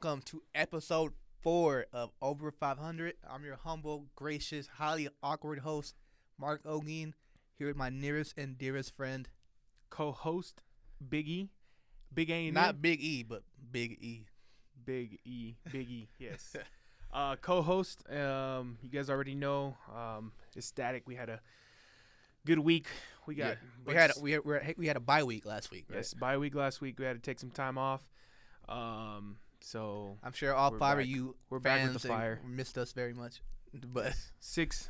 welcome to episode 4 of Over 500. I'm your humble, gracious, highly awkward host, Mark Ogeen, here with my nearest and dearest friend, co-host Big E, Big A, and not Big E, but Big E. Big E, yes. Co-host, you guys already know, ecstatic. We had a good week. We had a bye week last week. Right? Yes, bye week last week. We had to take some time off. So I'm sure all five of you we're fans back with the fire. Missed us very much, but six.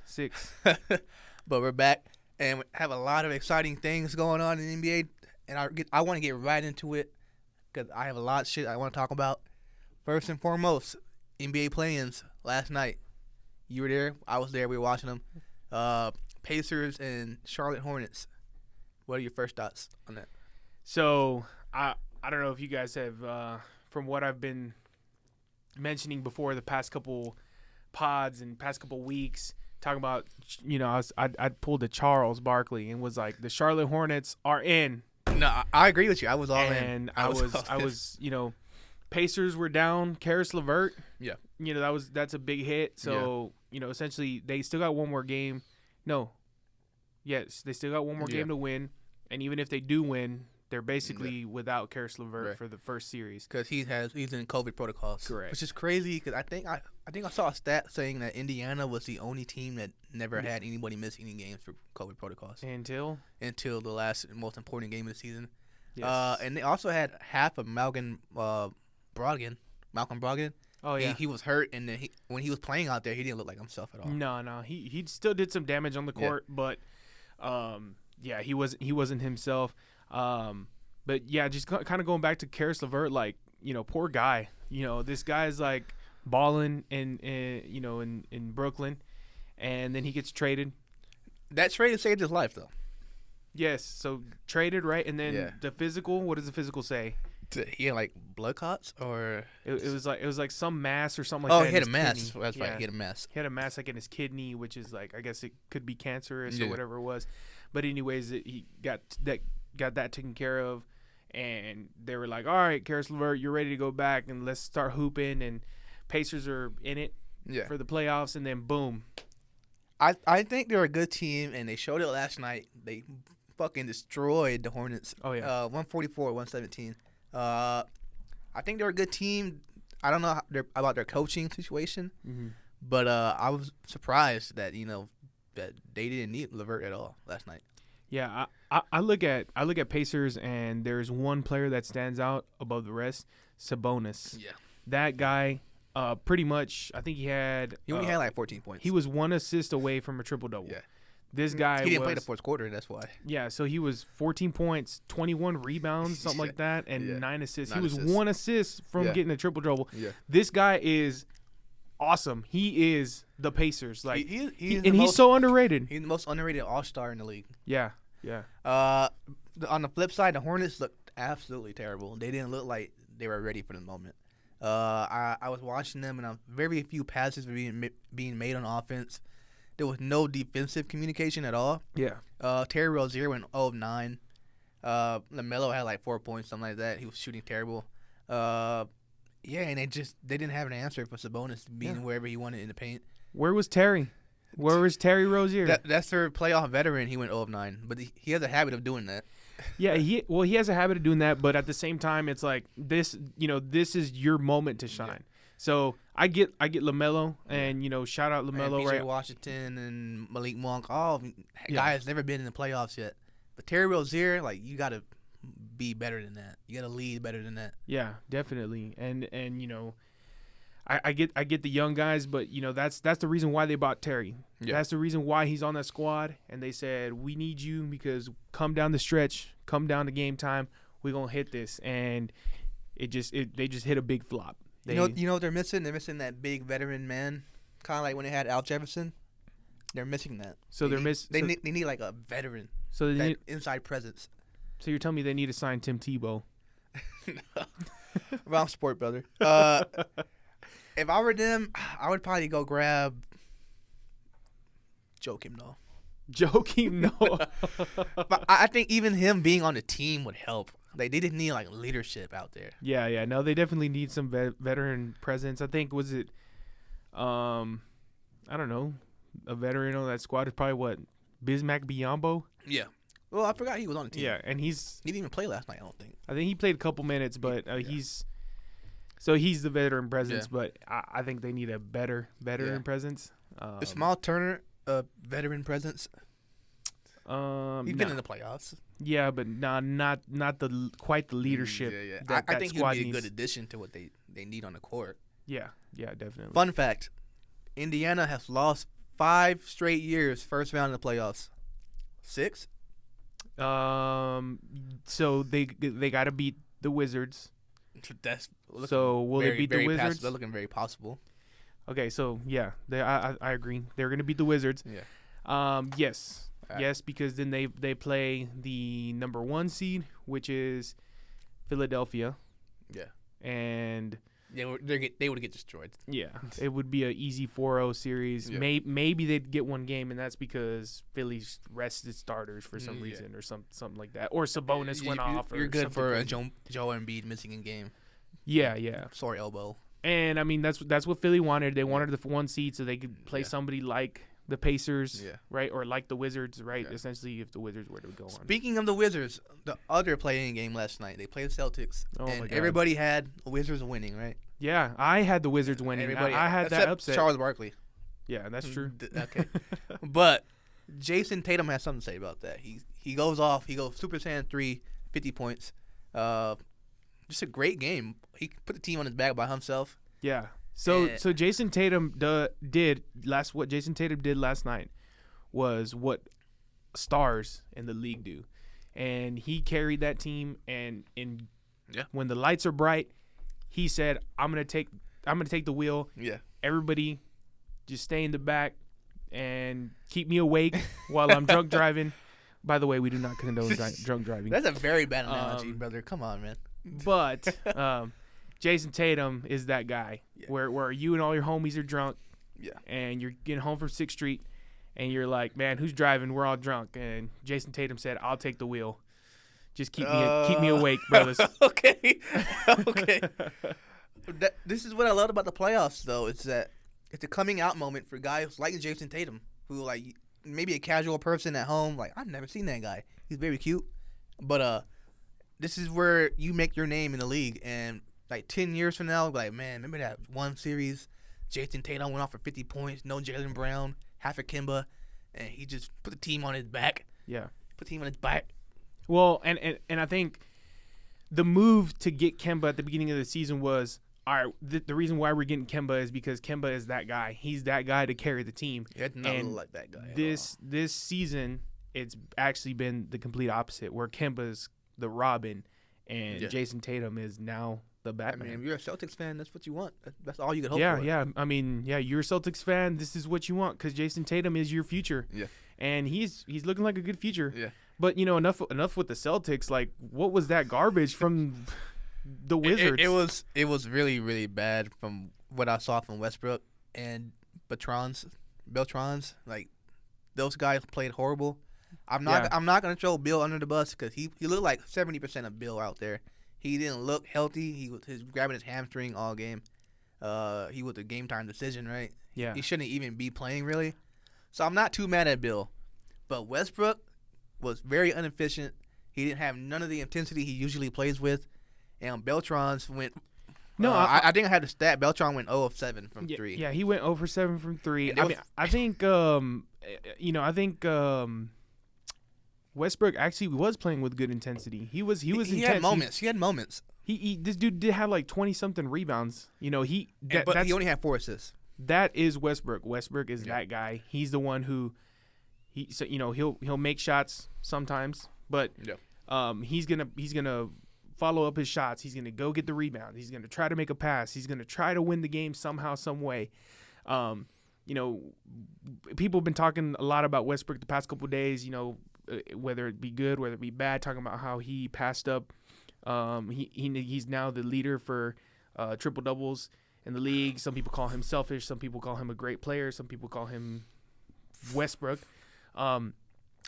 But we're back and we have a lot of exciting things going on in the NBA, and I want to get right into it because I have a lot of shit I want to talk about. First and foremost, NBA play-ins last night. You were there. I was there. We were watching them. Pacers and Charlotte Hornets. What are your first thoughts on that? So I don't know if you guys have, from what I've been mentioning before the past couple pods and past couple weeks, talking about, I pulled a Charles Barkley and was like, the Charlotte Hornets are in. No, I agree with you. I was all in. And I was, Pacers were down. Karis LeVert. Yeah. That's a big hit. So, essentially they still got one more game. No. Yes, they still got one more game to win. And even if they do win, they're basically without Karis LeVert for the first series because he's in COVID protocols. Correct. Which is crazy because I think I saw a stat saying that Indiana was the only team that never had anybody miss any games for COVID protocols until the last most important game of the season. Yes. And they also had half of Malcolm Brogdon. Oh yeah, he was hurt, and then when he was playing out there, he didn't look like himself at all. No, he still did some damage on the court, but he wasn't himself. But yeah, just kind of going back to Karis LeVert, like, poor guy. This guy's like balling in Brooklyn, and then he gets traded. That trade saved his life, though. Yes, so traded, right? And then the physical. What does the physical say? He had like blood clots, or it was like some mass or something like that. Oh, he had a mass. That's right. He had a mass. He had a mass like in his kidney, which is like, I guess it could be cancerous or whatever it was. But anyways, he got that taken care of, and they were like, all right, Karis LeVert, you're ready to go back and let's start hooping. And Pacers are in it for the playoffs, and then boom. I think they're a good team, and they showed it last night. They fucking destroyed the Hornets. Oh yeah, 144-117. I think they're a good team. I don't know about their coaching situation, but I was surprised that that they didn't need LeVert at all last night. Yeah, I look at Pacers, and there's one player that stands out above the rest, Sabonis. Yeah, that guy, pretty much. I think he only had like 14 points. He was 1 assist away from a triple double. Yeah. This guy he didn't play the fourth quarter, that's why. Yeah, so he was 14 points, 21 rebounds, something like that, and 9 assists. He was 1 assist from getting a triple-double. Yeah. This guy is awesome. He is the Pacers. Like, he's so underrated. He's the most underrated all-star in the league. Yeah. On the flip side, the Hornets looked absolutely terrible. They didn't look like they were ready for the moment. I was watching them, and very few passes were being made on offense. There was no defensive communication at all. Yeah. Terry Rozier went 0 of 9. LaMelo had like 4 points, something like that. He was shooting terrible. And they didn't have an answer for Sabonis being wherever he wanted in the paint. Where was Terry? Where was Terry Rozier? That's their playoff veteran. He went 0 of 9, but he has a habit of doing that. Yeah, he has a habit of doing that, but at the same time, it's like this is your moment to shine. Yeah. So I get LaMelo, and shout out LaMelo, and right? Washington and Malik Monk, all guys never been in the playoffs yet. But Terry Rozier, like, you gotta be better than that. You gotta lead better than that. Yeah, definitely. And I get the young guys, but that's the reason why they bought Terry. Yeah. That's the reason why he's on that squad. And they said, we need you because come down the stretch, come down to game time, we're gonna hit this. And they just hit a big flop. You know what they're missing? They're missing that big veteran man, kind of like when they had Al Jefferson. They're missing that. So they need like a veteran. So they need inside presence. So you're telling me they need to sign Tim Tebow? No. Wrong sport, brother. If I were them, I would probably go grab Joakim Noah. Joakim Noah. But I think even him being on the team would help. They didn't need like leadership out there. Yeah. No, they definitely need some veteran presence. I think I don't know, a veteran on that squad is probably what, Bismack Biyombo. Yeah. Well, I forgot he was on the team. Yeah, and he didn't even play last night. I don't think. I think he played a couple minutes, but he's the veteran presence. Yeah. But I think they need a better veteran presence. Is Miles Turner a veteran presence? He's been in the playoffs. Yeah, but not quite the leadership. Yeah. I think he'll be a good addition to what they need on the court. Yeah, definitely. Fun fact: Indiana has lost 5 straight years first round of the playoffs. 6. So they got to beat the Wizards. So will they beat the Wizards? They're looking very possible. Okay, so yeah, I agree. They're gonna beat the Wizards. Yeah. Yes. Right. Yes, because then they play the number 1 seed, which is Philadelphia. Yeah. And they would get destroyed. Yeah, it would be an easy 4-0 series. Yeah. Maybe they'd get one game, and that's because Philly's rested starters for some reason or something like that. Or Sabonis went off. You're good for a Joe Embiid missing a game. Yeah. Sore elbow. And I mean that's what Philly wanted. They wanted the 1 seed so they could play somebody like the Pacers, right, or like the Wizards, right? Yeah. Essentially, if the Wizards were to go on. Speaking of the Wizards, the other playing game last night, they played the Celtics, and everybody had the Wizards winning, right? Yeah, I had the Wizards winning. I had that upset. Charles Barkley. Yeah, that's true. Okay, but Jason Tatum has something to say about that. He goes off. He goes Super Saiyan 3, 50 points. Just a great game. He put the team on his back by himself. Yeah. So Jason Tatum what Jason Tatum did last night was what stars in the league do, and he carried that team. And when the lights are bright, he said, "I'm gonna take the wheel. Yeah, everybody, just stay in the back and keep me awake while I'm drunk driving." By the way, we do not condone drunk driving. That's a very bad analogy, brother. Come on, man. But Jason Tatum is that guy where you and all your homies are drunk, and you're getting home from 6th Street, and you're like, man, who's driving? We're all drunk. And Jason Tatum said, I'll take the wheel. Just keep me awake, brothers. Okay. This is what I love about the playoffs, though. It's that it's a coming out moment for guys like Jason Tatum, who like maybe a casual person at home, like I've never seen that guy. He's very cute, but this is where you make your name in the league. And like 10 years from now, like, man, remember that one series? Jason Tatum went off for 50 points, no Jaylen Brown, half a Kemba, and he just put the team on his back. Yeah. Put the team on his back. Well, and I think the move to get Kemba at the beginning of the season was, all right, the reason why we're getting Kemba is because Kemba is that guy. He's that guy to carry the team. He had not look like that guy. This season, it's actually been the complete opposite, where Kemba's the Robin and Jason Tatum is now the Batman. I mean, if you're a Celtics fan, that's what you want. That's all you can hope for. Yeah. I mean, you're a Celtics fan. This is what you want because Jason Tatum is your future. Yeah. And he's looking like a good future. Yeah. But, enough with the Celtics. Like, what was that garbage from the Wizards? It was really, really bad from what I saw from Westbrook and Beltrons. Like, those guys played horrible. I'm not going to throw Bill under the bus because he looked like 70% of Bill out there. He didn't look healthy. He was grabbing his hamstring all game. He was a game time decision, right? Yeah. He shouldn't even be playing, really. So I'm not too mad at Bill. But Westbrook was very inefficient. He didn't have none of the intensity he usually plays with. And Beltrons went No, I think I had the stat. Beltran went 0 of 7 from 3. Yeah, he went 0 for 7 from 3. I think Westbrook actually was playing with good intensity. He was intense. He had moments. This dude did have like 20 something rebounds. But he only had 4 assists. That is Westbrook. Westbrook is that guy. He's the one who he'll make shots sometimes, but he's gonna follow up his shots. He's gonna go get the rebound. He's gonna try to make a pass. He's gonna try to win the game somehow, some way. People have been talking a lot about Westbrook the past couple of days. Whether it be good, whether it be bad, talking about how he passed up. He's now the leader for triple doubles in the league. Some people call him selfish. Some people call him a great player. Some people call him Westbrook.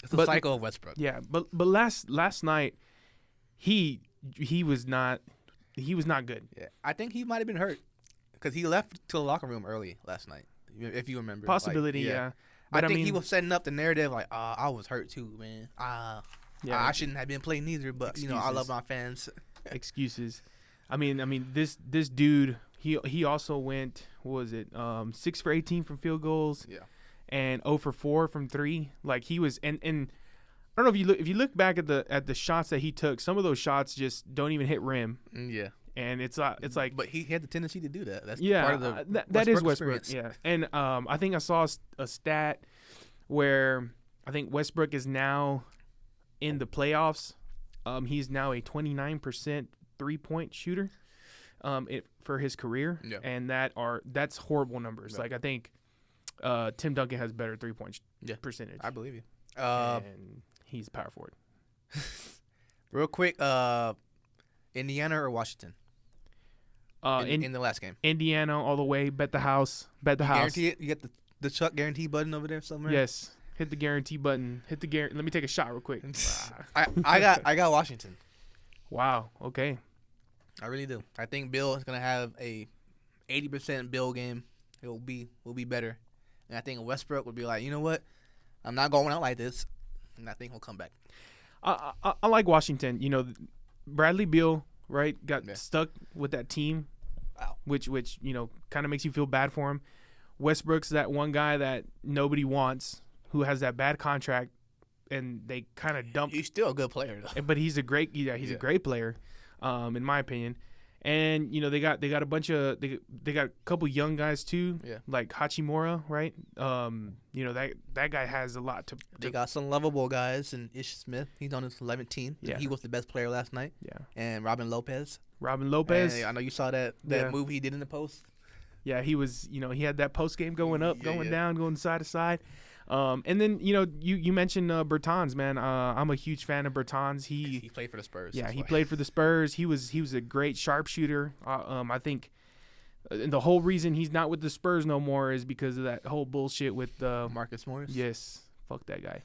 It's the cycle of Westbrook. Yeah, but last night he he was not good. Yeah, I think he might have been hurt because he left to the locker room early last night. If you remember, Possibility, yeah. But I think he was setting up the narrative like, I was hurt too, man. I shouldn't have been playing neither, but Excuses. I love my fans. Excuses. I mean, this dude, he also went, what was it, 6 for 18 from field goals, and 0 for 4 from 3. Like he was, and I don't know if you look back at the shots that he took, some of those shots just don't even hit rim. Yeah. And it's like, but he had the tendency to do that. That's yeah, part of the that is Westbrook. experience. Yeah, and I think I saw a stat where I think Westbrook is now in the playoffs. He's now a 29% 3-point shooter, for his career, and that's horrible numbers. Like I think Tim Duncan has better 3-point percentage. I believe you. And he's power forward. Real quick, Indiana or Washington? In the last game, Indiana all the way. Bet the house. Bet the house. Guarantee it. You get the Chuck guarantee button over there somewhere. Yes. Hit the guarantee button. Let me take a shot real quick. I got Washington. Wow. Okay. I really do. I think Bill is gonna have a 80% Bill game. It will be better, and I think Westbrook would be like, you know what, I'm not going out like this, and I think he'll come back. I like Washington. Bradley Beal, right, got stuck with that team, which kind of makes you feel bad for him. Westbrook's that one guy that nobody wants, who has that bad contract, and they kind of dumped. He's still a good player, though. But he's a great great player, in my opinion. And they got a bunch of they got a couple young guys too, like Hachimura, right? That guy has a lot to. They got some lovable guys, and Ish Smith, he's on his 11th team. Yeah, he was the best player last night. Yeah, and Robin Lopez. And I know you saw that move he did in the post. Yeah, he was. He had that post game going up, going down, going side to side. And then you mentioned Bertans, man. I'm a huge fan of Bertans. He played for the Spurs. Yeah, he played for the Spurs. He was a great sharpshooter. I think the whole reason he's not with the Spurs no more is because of that whole bullshit with Marcus Morris. Yes, fuck that guy.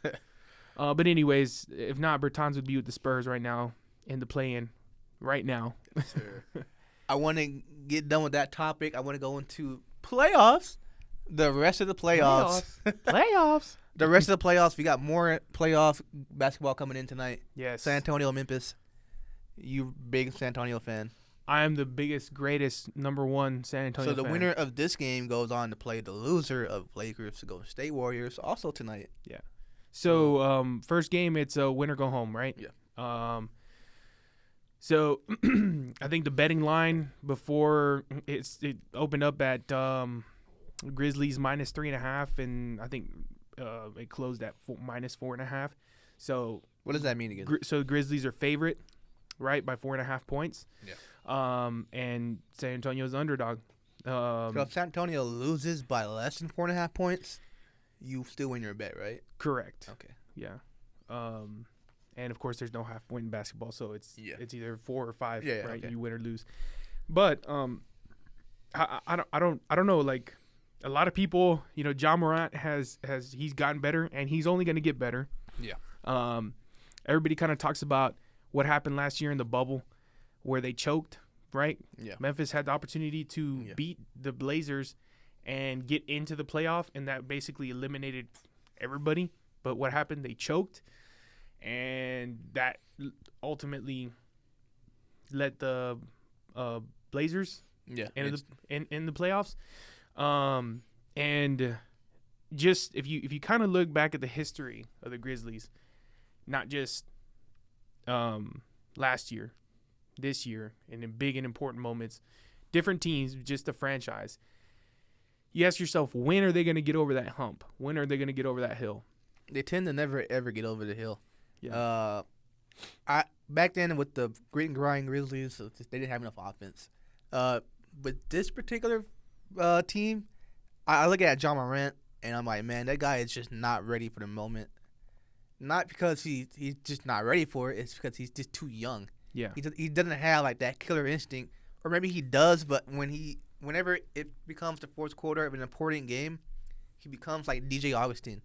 But anyways, if not, Bertans would be with the Spurs right now in the play-in. Right now. Sure. I want to get done with that topic. I want to go into playoffs. The rest of the playoffs. Playoffs. The rest of the playoffs. We got more playoff basketball coming in tonight. Yes. San Antonio, Memphis. You big San Antonio fan. I am the biggest, greatest #1 San Antonio fan. So the winner of this game goes on to play the loser of Lakers Golden State Warriors also tonight. Yeah. So first game, it's a winner go home, right? Yeah. So I think the betting line before it opened up at Grizzlies -3.5, and I think it closed at -4.5. So what does that mean again? So the Grizzlies are favorite, right, by 4.5 points. Yeah. And San Antonio's underdog. So if San Antonio loses by less than 4.5 points, you still win your bet, right? Correct. Okay. Yeah. And of course, there's no half point in basketball, so it's either 4 or 5, right? Okay. You win or lose. But I don't know. Like a lot of people, John Morant he's gotten better, and he's only going to get better. Yeah. Everybody kind of talks about what happened last year in the bubble, where they choked, right? Yeah. Memphis had the opportunity to beat the Blazers and get into the playoff, and that basically eliminated everybody. But what happened? They choked. And that ultimately let the Blazers in the playoffs. And just if you kind of look back at the history of the Grizzlies, not just last year, this year, and in big and important moments, different teams, just the franchise. You ask yourself, when are they going to get over that hump? When are they going to get over that hill? They tend to never ever get over the hill. Yeah. I back then with the grit and grind Grizzlies, they didn't have enough offense. But this particular team, I look at John Morant and I'm like, man, that guy is just not ready for the moment. Not because he's just not ready for it. It's because he's just too young. Yeah. He doesn't have like that killer instinct, or maybe he does, but whenever it becomes the fourth quarter of an important game, he becomes like DJ Augustine,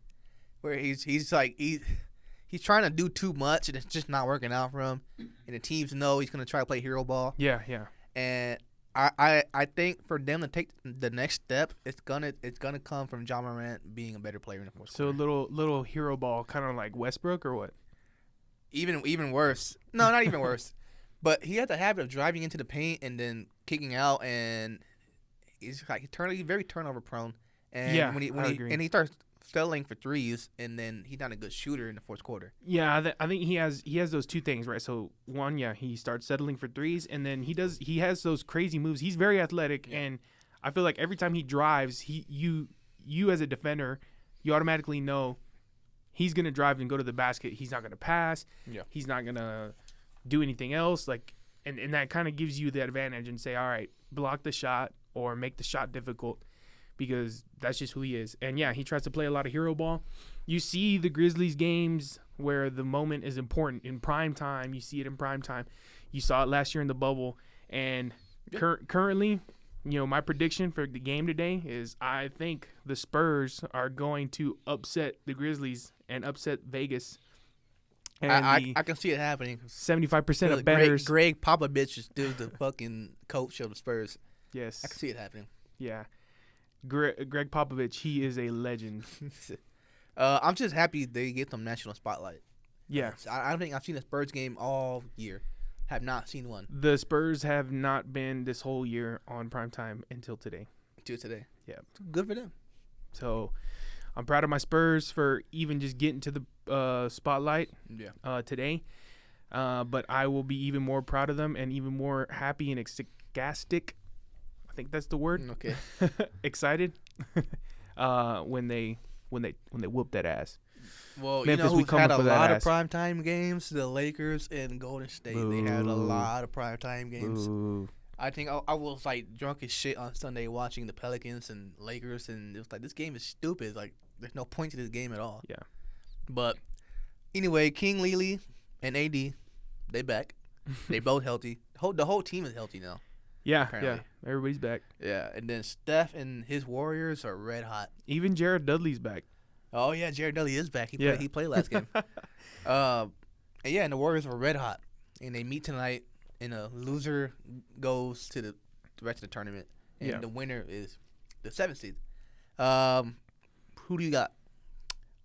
where he's like he he's trying to do too much, and it's just not working out for him. And the teams know he's gonna try to play hero ball. Yeah. And I think for them to take the next step, it's gonna come from John Morant being a better player in the fourth So quarter. little hero ball, kind of like Westbrook or what? Even worse. No, not even worse. But he had the habit of driving into the paint and then kicking out, and he's very turnover prone. And Yeah, when I he agree. and he starts settling for threes, and then he's not a good shooter in the fourth quarter. Yeah, I think he has those two things, right? So one, yeah, he starts settling for threes, and then he has those crazy moves. He's very athletic, and I feel like every time he drives, you as a defender, you automatically know he's gonna drive and go to the basket. He's not gonna pass. Yeah. He's not gonna do anything else. Like, and that kind of gives you the advantage and say, all right, block the shot or make the shot difficult, because that's just who he is. And yeah, he tries to play a lot of hero ball. You see the Grizzlies games where the moment is important in prime time. You see it in prime time. You saw it last year in the bubble. And currently, my prediction for the game today is I think the Spurs are going to upset the Grizzlies and upset Vegas. And I can see it happening. 75% of bettors. Greg Popovich is still the fucking coach of the Spurs. Yes. I can see it happening. Yeah. Greg Popovich, he is a legend. I'm just happy they get some national spotlight. Yeah. I don't think I've seen a Spurs game all year. Have not seen one. The Spurs have not been this whole year on primetime until today. Till today. Yeah. Good for them. So I'm proud of my Spurs for even just getting to the spotlight today. But I will be even more proud of them and even more happy and ecstatic. I think that's the word. Okay. Excited when they whoop that ass. Well, Memphis, you know we who's coming had a for that lot of ass. primetime games? The Lakers and Golden State. They had a lot of primetime games. Ooh. I think I was like drunk as shit on Sunday watching the Pelicans and Lakers, and it was like, this game is stupid. Like, there's no point to this game at all. Yeah. But anyway, King Lily and AD, they back. They both healthy. The whole team is healthy now. Yeah, Apparently. yeah. Everybody's back. Yeah, and then Steph and his Warriors are red hot. Even Jared Dudley's back. Oh yeah, Jared Dudley is back. Yeah. He played last game. And the Warriors are red hot, and they meet tonight. And a loser goes to the rest of the tournament, and the winner is the 7th seed. Who do you got?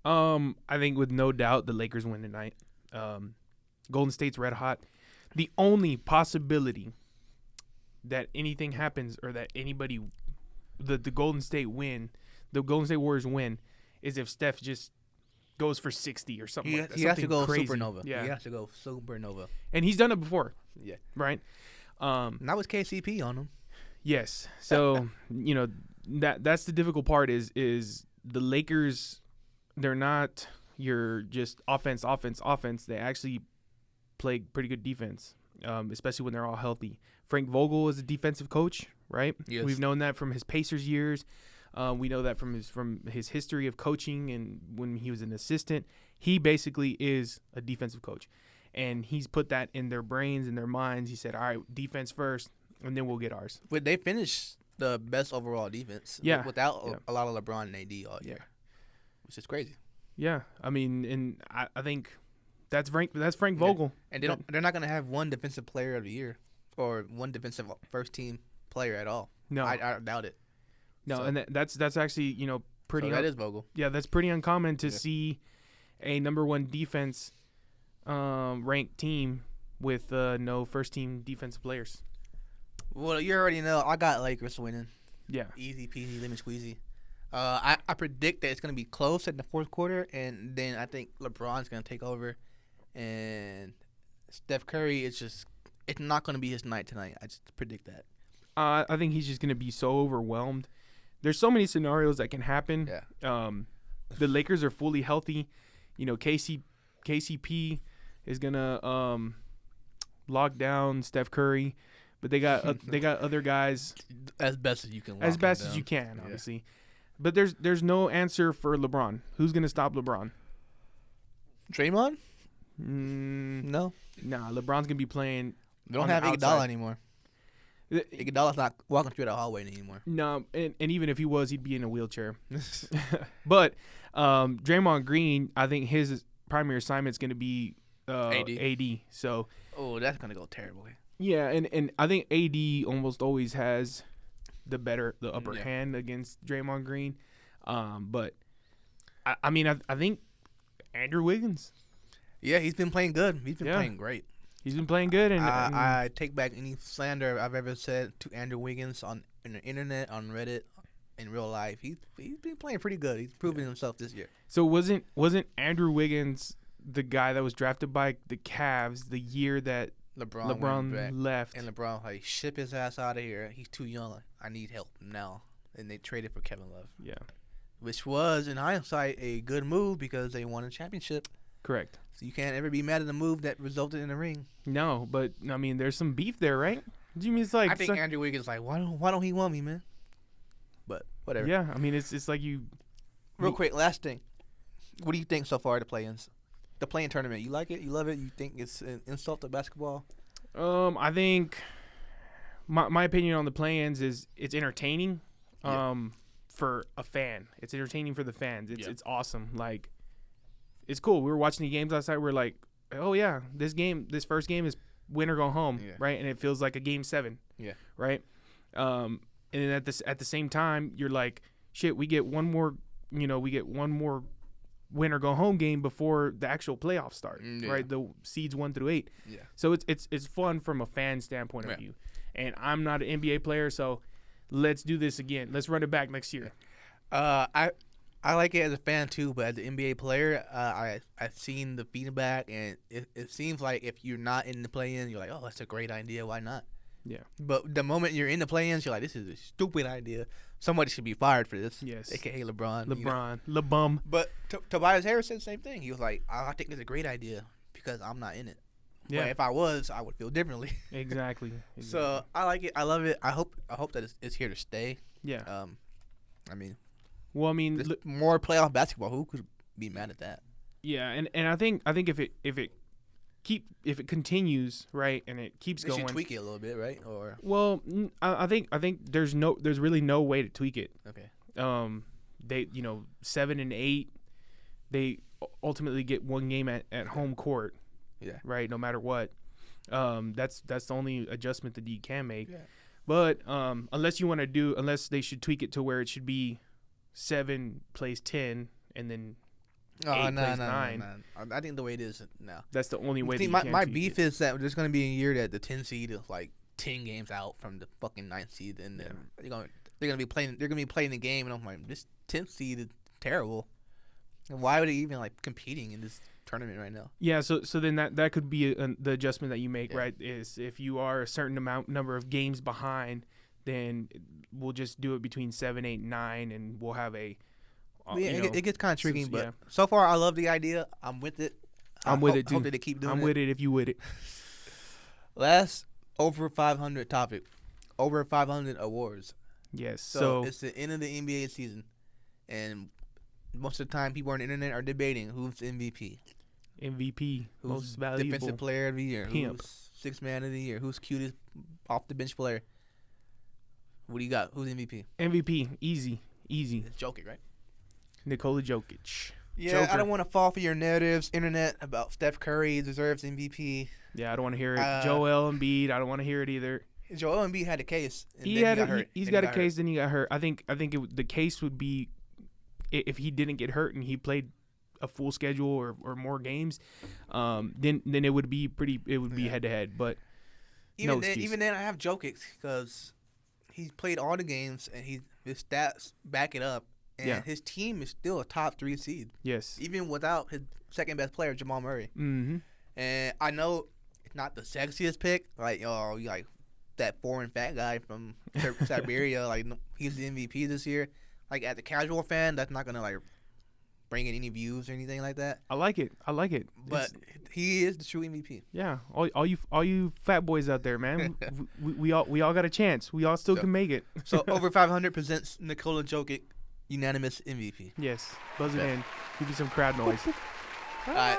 I think with no doubt the Lakers win tonight. Golden State's red hot. The only possibility that anything happens or that anybody, the Golden State Warriors win, is if Steph just goes for 60 or something like that. He has to go crazy. supernova. Yeah. He has to go supernova. And he's done it before. Yeah. Right? Not with KCP on him. Yes. So, that's the difficult part is the Lakers, they're not your just offense. They actually play pretty good defense, especially when they're all healthy. Frank Vogel is a defensive coach, right? Yes. We've known that from his Pacers years. We know that from his history of coaching and when he was an assistant. He basically is a defensive coach. And he's put that in their brains and their minds. He said, all right, defense first, and then we'll get ours. But they finished the best overall defense. Yeah. Without a lot of LeBron and AD all year. Which is crazy. Yeah. I mean, and I think that's Frank Vogel. And they're not going to have one defensive player of the year or one defensive first team player at all. No. I doubt it. No, So- and that's actually, pretty So that is Vogel. Yeah, that's pretty uncommon to see a number one defense ranked team with no first team defensive players. Well, you already know I got Lakers winning. Yeah. Easy peasy, lemon squeezy. I predict that it's going to be close in the fourth quarter, and then I think LeBron's going to take over, and Steph Curry it's not going to be his night tonight. I just predict that. I think he's just going to be so overwhelmed. There's so many scenarios that can happen. Yeah. The Lakers are fully healthy. KCP is going to lock down Steph Curry, but they got other guys As best as you can. as best as you can, obviously. But there's no answer for LeBron. Who's going to stop LeBron? Draymond? No. Nah, LeBron's going to be playing. They don't on have the Iguodala outside. anymore. Iguodala's not walking through the hallway anymore. No, and even if he'd be in a wheelchair. But Draymond Green, I think his primary assignment is going to be AD. So Oh, that's gonna go terribly. yeah, and I think AD almost always has the upper hand against Draymond Green. But I mean, I think Andrew Wiggins. Yeah, he's been playing good. He's been playing great. He's been playing good, and I take back any slander I've ever said to Andrew Wiggins on the internet, on Reddit, in real life. He's been playing pretty good. He's proven himself this year. So wasn't Andrew Wiggins the guy that was drafted by the Cavs the year that LeBron left? And LeBron like, ship his ass out of here. He's too young. I need help now. And they traded for Kevin Love. Yeah. Which was, in hindsight, a good move because they won a championship. Correct. So you can't ever be mad at the move that resulted in a ring. No, but I mean, there's some beef there, right? It's like I think Andrew Wiggins like, why don't he want me, man? But whatever. Yeah, I mean, it's like you. Real quick, last thing. What do you think so far of the play-ins? The play-in tournament, you like it? You love it? You think it's an insult to basketball? I think my opinion on the play-ins is it's entertaining. For a fan, it's entertaining for the fans. It's awesome. Like, it's cool. We were watching the games last night. We're like, oh yeah, this first game is win or go home, right? And it feels like a game 7, right? And then at the same time, you're like, shit, we get one more win or go home game before the actual playoffs start, right? The seeds 1 through 8. Yeah. So it's fun from a fan standpoint of view. And I'm not an NBA player, so let's do this again. Let's run it back next year. I like it as a fan too, but as an NBA player, I've seen the feedback, and it seems like if you're not in the play-in, you're like, oh, that's a great idea. Why not? Yeah. But the moment you're in the play-ins, you're like, this is a stupid idea. Somebody should be fired for this. Yes. AKA LeBron. LeBum. But Tobias Harris said the same thing. He was like, I think it's a great idea because I'm not in it. Yeah. But if I was, I would feel differently. Exactly. So I like it. I love it. I hope that it's here to stay. Yeah. I mean, more playoff basketball. Who could be mad at that? Yeah, and I think if it continues, right, and it keeps going, should tweak it a little bit, right? Or I think there's really no way to tweak it. Okay. They 7 and 8, they ultimately get one game at home court. Yeah. Right. No matter what, that's the only adjustment that you can make. Yeah. But unless they should tweak it to where it should be 7 plays 10 and then 8 plays 9. No. I think the way it is now. That's the only way. My beef is that there's going to be a year that the 10 seed is like 10 games out from the fucking 9th seed, and then they're going to be playing the game, and I'm like, this 10th seed is terrible. And why are they even like competing in this tournament right now? Yeah, so then that could be the adjustment that you make, right? Is if you are a certain number of games behind, then we'll just do it between 7, 8, 9, and we'll have a. It gets kind of tricky, but so far I love the idea. I'm with it. I'm with it too. Hope that they keep doing it. I'm with it if you with it. Last over 500 topic, over 500 awards. Yes. So it's the end of the NBA season, and most of the time people on the internet are debating who's MVP. MVP, who's most valuable, defensive player of the year, pimp, who's sixth man of the year, who's cutest off the bench player. What do you got? Who's MVP? MVP, easy. It's Jokic, right? Nikola Jokic. Yeah, Joker. I don't want to fall for your narratives, internet, about Steph Curry deserves MVP. Yeah, I don't want to hear it. Joel Embiid, I don't want to hear it either. Joel Embiid had a case. He's got a case, then he got hurt. I think the case would be if he didn't get hurt and he played a full schedule or more games, then it would be be head to head. But even then, I have Jokic because he's played all the games and his stats back it up. And his team is still a top 3 seed. Yes. Even without his second best player, Jamal Murray. Mm-hmm. And I know it's not the sexiest pick. Like, like that foreign fat guy from Siberia. Like, he's the MVP this year. Like, as a casual fan, that's not going to, like, bring in any views or anything like that. I like it. But he is the true MVP. Yeah. All you fat boys out there, man. we all got a chance. We all still can make it. So, over 500 presents Nikola Jokic. Unanimous MVP. Yes. Buzz it in. Give me some crowd noise. All right.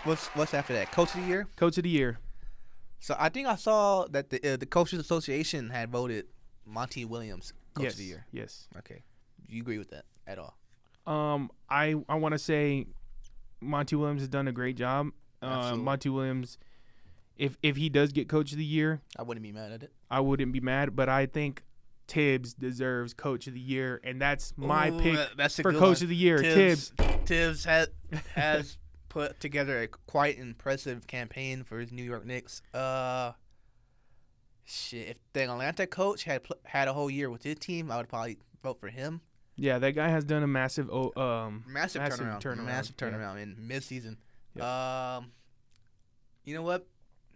What's after that? Coach of the year? Coach of the year. So I think I saw that the Coaches Association had voted Monty Williams Coach of the year. Yes. Okay. Do you agree with that at all? I want to say Monty Williams has done a great job. Monty Williams, if he does get Coach of the Year, I wouldn't be mad at it. I wouldn't be mad, but I think Tibbs deserves Coach of the Year, and that's my pick for Coach of the Year. Tibbs has put together a quite impressive campaign for his New York Knicks. If the Atlanta coach had a whole year with his team, I would probably vote for him. Yeah, that guy has done a massive turnaround in midseason. Yep. You know what?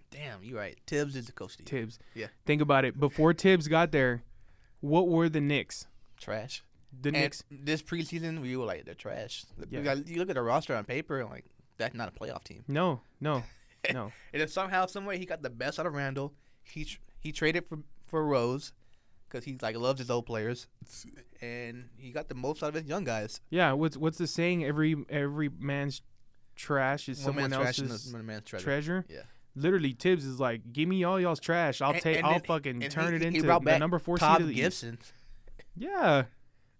Damn, you're right. Tibbs is the coach of the year. Tibbs. Yeah. Think about it. Before Tibbs got there, what were the Knicks? Trash. Knicks. This preseason, we were like, they're trash. Yeah. You look at the roster on paper, and like, that's not a playoff team. No. And then somehow, someway, he got the best out of Randall. He traded for Rose because he like loves his old players, and he got the most out of his young guys. Yeah. What's the saying? Every man's trash is someone else's treasure. Yeah. Literally, Tibbs is like, give me all y'all's trash. I'll fucking turn it into the number 4 seed of the Gibson. East. Yeah.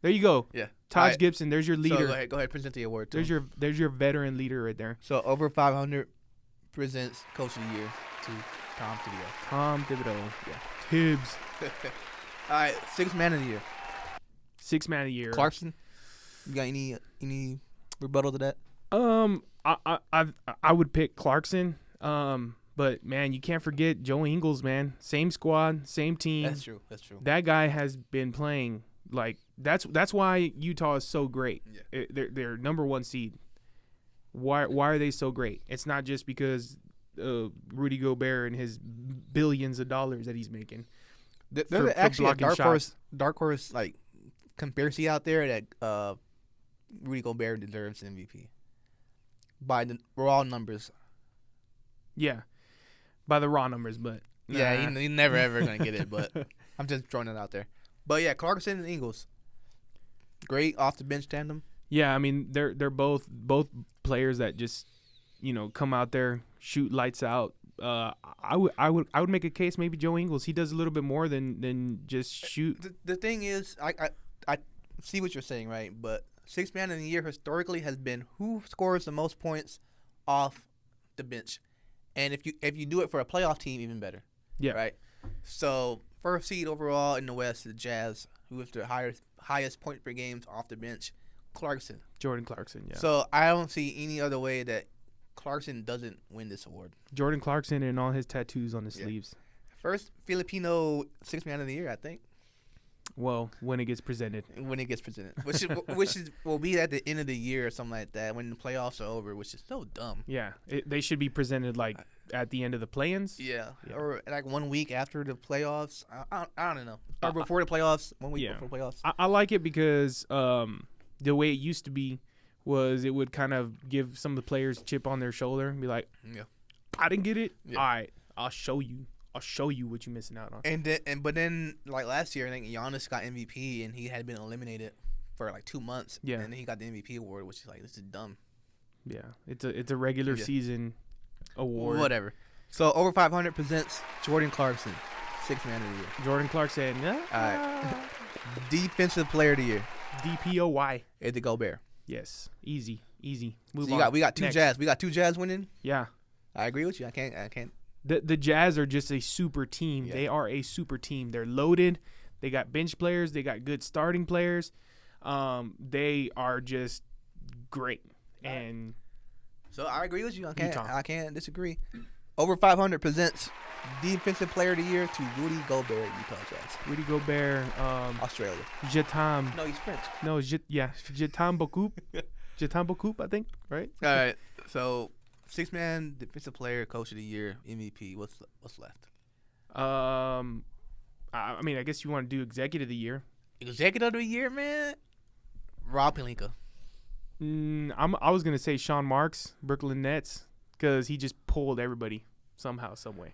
There you go. Yeah. Taj Gibson. There's your leader. So go ahead, present the award. There's your veteran leader right there. So over 500 presents Coach of the Year to Tom Thibodeau. Tom Thibodeau. Yeah. Tibbs. All right, sixth man of the year. Sixth man of the year. Clarkson. You got any rebuttal to that? I would pick Clarkson. But man, you can't forget Joe Ingles, man. Same squad, same team. That's true. That guy has been playing like that's why Utah is so great. Yeah. They're number 1 seed. Why are they so great? It's not just because Rudy Gobert and his billions of dollars that he's making. There's actually a dark horse like conspiracy out there that Rudy Gobert deserves MVP by the raw numbers. Yeah, by the raw numbers, but yeah, he's never ever gonna get it. But I'm just throwing it out there. But yeah, Clarkson and Ingles, great off the bench tandem. Yeah, I mean they're both players that just come out there, shoot lights out. I would make a case maybe Joe Ingles. He does a little bit more than just shoot. The thing is, I see what you're saying, right? But sixth man of the year historically has been who scores the most points off the bench. And if you do it for a playoff team, even better. Yeah. Right? So, first seed overall in the West, the Jazz, who is the highest point per games off the bench, Clarkson. Jordan Clarkson, yeah. So, I don't see any other way that Clarkson doesn't win this award. Jordan Clarkson and all his tattoos on his sleeves. First Filipino sixth man of the year, I think. Well, when it gets presented. Which will be at the end of the year or something like that when the playoffs are over, which is so dumb. Yeah, they should be presented like at the end of the play-ins. Yeah, or like 1 week after the playoffs. I don't know. Or before the playoffs, 1 week before the playoffs. I like it because the way it used to be was it would kind of give some of the players a chip on their shoulder and be like, I didn't get it. Yeah. All right, I'll show you what you're missing out on. But then like last year, I think Giannis got MVP and he had been eliminated for like 2 months. Yeah. And then he got the MVP award, which is like, this is dumb. Yeah. It's a regular season award. Whatever. So over 500 presents Jordan Clarkson, sixth man of the year. Jordan Clarkson. Yeah. All right. Defensive player of the year. DPOY. Eddie Gobert. Yes. Easy. Move so on. We got two Next. Jazz. We got two Jazz winning. Yeah. I agree with you. I can't. The Jazz are just a super team. Yeah. They are a super team. They're loaded. They got bench players. They got good starting players. They are just great. And so I agree with you. I can't disagree. Over 500 presents Defensive Player of the Year to Rudy Gobert, Utah Jazz. Rudy Gobert, Australia. Jetam. No, he's French. No, Jetam Bocoup. Jetam Bocoup, I think, right? All right. So, six-man Defensive Player, Coach of the Year, MVP. What's left? I mean, I guess you want to do Executive of the Year. Executive of the Year, man? Rob Pelinka. I was going to say Sean Marks, Brooklyn Nets, because he just pulled everybody somehow, some way.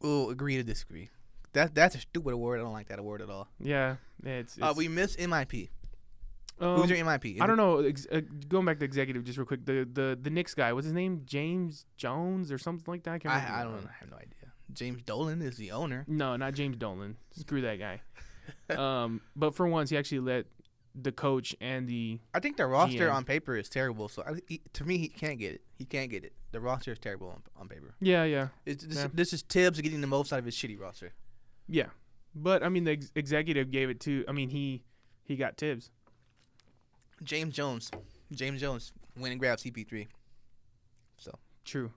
Ooh, agree to disagree. That's a stupid award. I don't like that award at all. Yeah. It's we missed MIP. Who's your MIP? I don't know. Going back to executive just real quick. The Knicks guy, what's his name? James Jones or something like that? I don't know. I have no idea. James Dolan is the owner. No, not James Dolan. Screw that guy. But for once, he actually let the coach and the I think the roster GM. on paper is terrible. So to me, he can't get it. He can't get it. The roster is terrible on paper. yeah. This is Tibbs getting the most out of his shitty roster. Yeah, but I mean the executive gave it to. I mean he got Tibbs. James Jones, went and grabbed CP3. So True.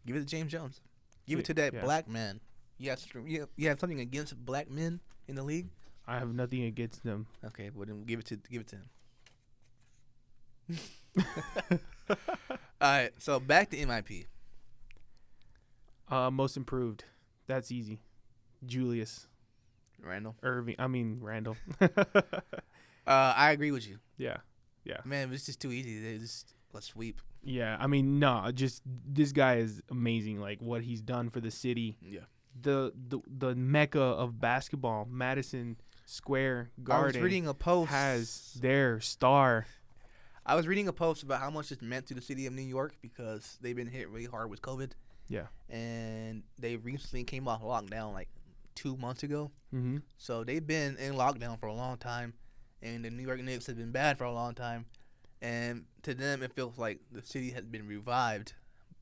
give it to James Jones. Give it to that black man. You have something against black men in the league? I have nothing against them. Okay, well then give it to him. All right, so back to MIP. Most improved. That's easy. Julius Randall. Randall. I agree with you. Yeah. Man, this is too easy. They just let's sweep. Yeah, I mean, no, just this guy is amazing. Like what he's done for the city. Yeah. The mecca of basketball, Madison Square Garden. I was reading a post. Has their star. I was reading a post about how much it's meant to the city of New York because they've been hit really hard with COVID. Yeah. And they recently came off lockdown like 2 months ago. Mm-hmm. So they've been in lockdown for a long time, and the New York Knicks have been bad for a long time. And to them, it feels like the city has been revived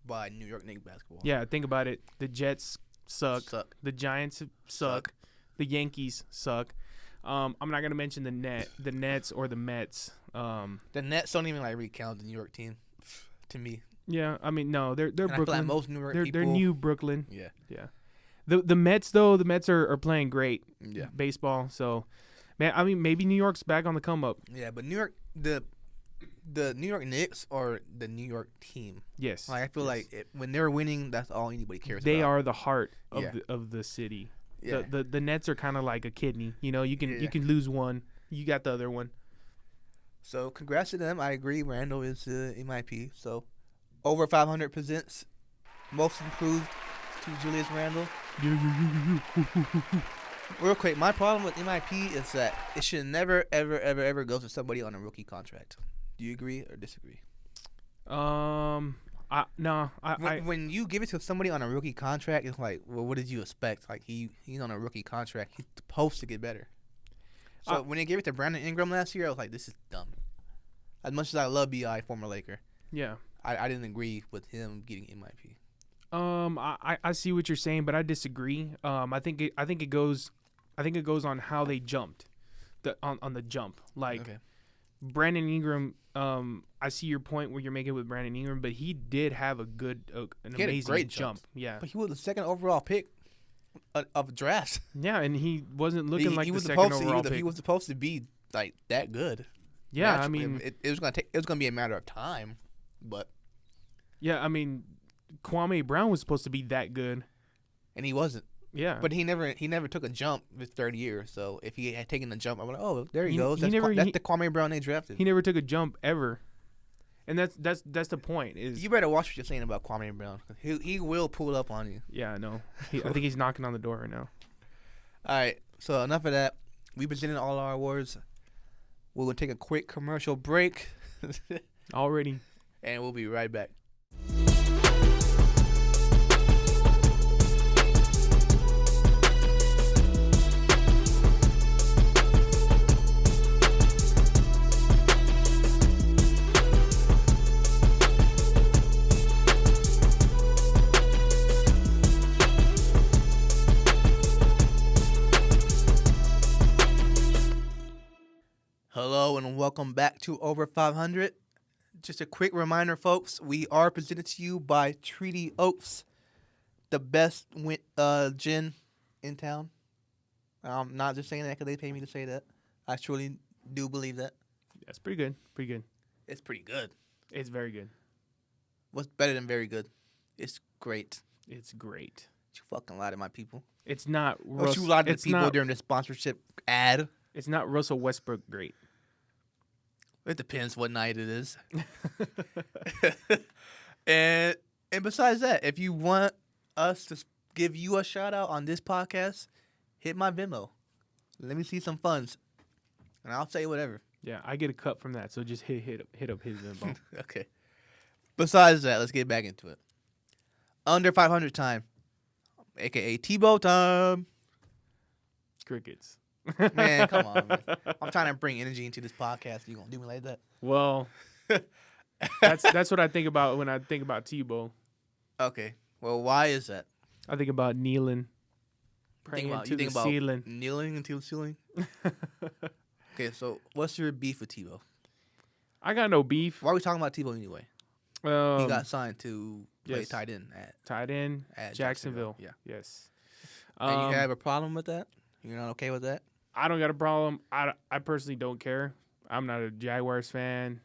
by New York Knicks basketball. Yeah, think about it. The Jets suck. The Giants suck. The Yankees suck. I'm not gonna mention the Nets or the Mets. The Nets don't even like recount the New York team, to me. Yeah, I mean no, they're Brooklyn. I feel like most New York people. They're New Brooklyn. Yeah. The Mets though, the Mets are playing great. Yeah. Baseball. So, man, I mean maybe New York's back on the come up. Yeah, but New York the New York Knicks are the New York team. Yes. Like I feel like when they're winning, that's all anybody cares they about. are the heart of the city. Yeah. The Nets are kind of like a kidney. You know, you can lose one, you got the other one. So congrats to them. I agree. Randall is MIP. So over 500 presents, most improved to Julius Randle. Real quick, my problem with MIP is that it should never, ever, ever, ever go to somebody on a rookie contract. Do you agree or disagree? When you give it to somebody on a rookie contract, it's like, well, what did you expect? Like he's on a rookie contract. He's supposed to get better. So when they gave it to Brandon Ingram last year, I was like, this is dumb. As much as I love B.I., former Laker, yeah, I didn't agree with him getting MIP. I see what you're saying, but I disagree. I think it goes on how they jumped, on the jump. Like okay. Brandon Ingram. I see your point where you're making with Brandon Ingram, but he did have an amazing great jump. Yeah, but he was the second overall pick of the draft. Yeah, and he wasn't looking like the second overall pick. He was supposed to be like that good. Yeah, naturally. I mean, it was gonna be a matter of time, but yeah, I mean, KWAME Brown was supposed to be that good, and he wasn't. Yeah, but he never took a jump his third year. So if he had taken the jump, I'm like, oh, there he goes. That's the KWAME Brown they drafted. He never took a jump ever, and that's the point. Is you better watch what you're saying about KWAME Brown. He will pull up on you. Yeah, I know. I think he's knocking on the door right now. All right, so enough of that. We've been sending all our awards. We're gonna take a quick commercial break. Already, and we'll be right back. Hello and welcome back to Over 500. Just a quick reminder, folks, we are presented to you by Treaty Oaks, the best gin in town. I'm not just saying that because they pay me to say that. I truly do believe that. That's pretty good. Pretty good. It's pretty good. It's very good. What's better than very good? It's great. It's great. You fucking lie to my people. It's not. Don't you lie to the people during the sponsorship ad. It's not Russell Westbrook great. It depends what night it is. and besides that, if you want us to give you a shout out on this podcast, hit my Venmo. Let me see some funds, and I'll say whatever. Yeah, I get a cut from that, so just hit up his Venmo. Okay. Besides that, let's get back into it. Under 500 time, aka Tebow time. Crickets. Man, come on, man. I'm trying to bring energy into this podcast. You gonna do me like that? Well, that's what I think about when I think about Tebow. Okay. Well, why is that? I think about kneeling, praying You to the think about ceiling. kneeling into the ceiling? Okay, so what's your beef with Tebow? I got no beef. Why are we talking about Tebow anyway? He got signed to play tight end at Jacksonville. Yeah. Yes. And you have a problem with that? You're not okay with that? I don't got a problem. I personally don't care. I'm not a Jaguars fan.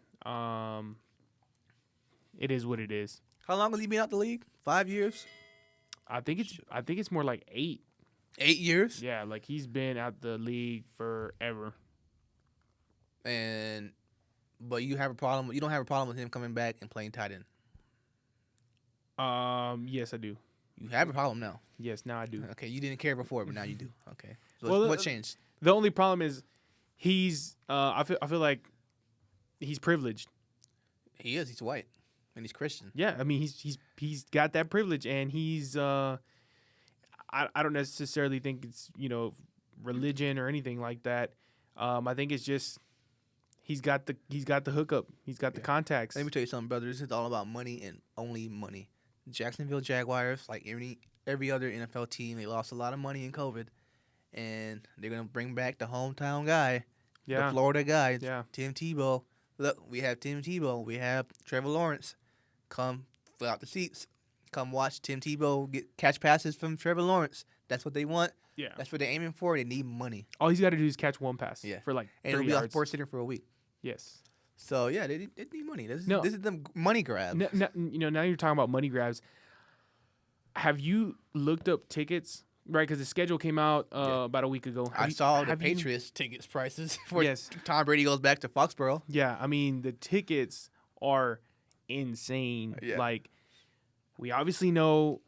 It is what it is. How long has he been out the league? 5 years? I think it's more like 8. 8 years? Yeah, like he's been out the league forever. But you have a problem. You don't have a problem with him coming back and playing tight end. Yes, I do. You have a problem now. Yes, now I do. Okay, you didn't care before, but now you do. Okay. So Well, what changed? The only problem is he's. I feel like he's privileged. He is. He's white, and he's Christian. Yeah, I mean he's got that privilege, and he's. I don't necessarily think it's religion or anything like that. I think it's just he's got the hookup. He's got the contacts. Let me tell you something, brother. This is all about money and only money. Jacksonville Jaguars, like every other NFL team, they lost a lot of money in COVID, and they're gonna bring back the hometown guy, the Florida guy, Tim Tebow. Look, we have Tim Tebow. We have Trevor Lawrence. Come fill out the seats. Come watch Tim Tebow catch passes from Trevor Lawrence. That's what they want. Yeah, that's what they're aiming for. They need money. All he's got to do is catch one pass. Yeah. For like 30 and it'll be yards. on Sports Center for a week. Yes. So yeah, they need money. This is the money grab. Now you're talking about money grabs. Have you looked up tickets? Right, because the schedule came out about a week ago. I saw the Patriots tickets prices for Tom Brady goes back to Foxborough. Yeah, I mean the tickets are insane. Yeah. Like we obviously know,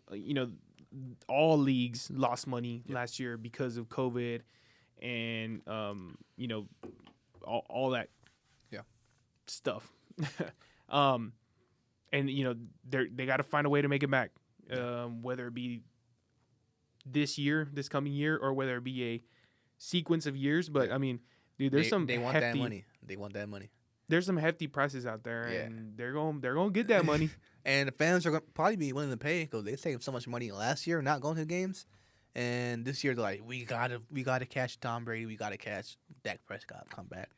all leagues lost money last year because of COVID, and all that stuff. And they got to find a way to make it back, whether it be this coming year, or whether it be a sequence of years. But I mean, dude, there's they want that money. They want that money. There's some hefty prices out there, and they're going get that money. And the fans are going to probably be willing to pay because they saved so much money last year not going to the games, and this year they're like, we gotta catch Tom Brady, we gotta catch Dak Prescott come back,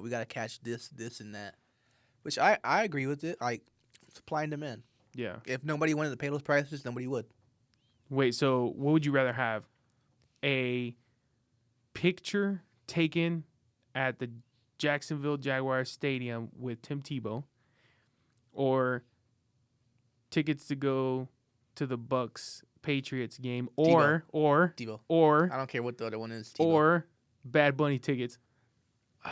we gotta catch this and that, which I agree with it. Like supply and demand. Yeah. If nobody wanted to pay those prices, nobody would. Wait, so what would you rather have? A picture taken at the Jacksonville Jaguars Stadium with Tim Tebow, or tickets to go to the Bucks Patriots game, or Tebow. Or I don't care what the other one is. Tebow. Or Bad Bunny tickets. All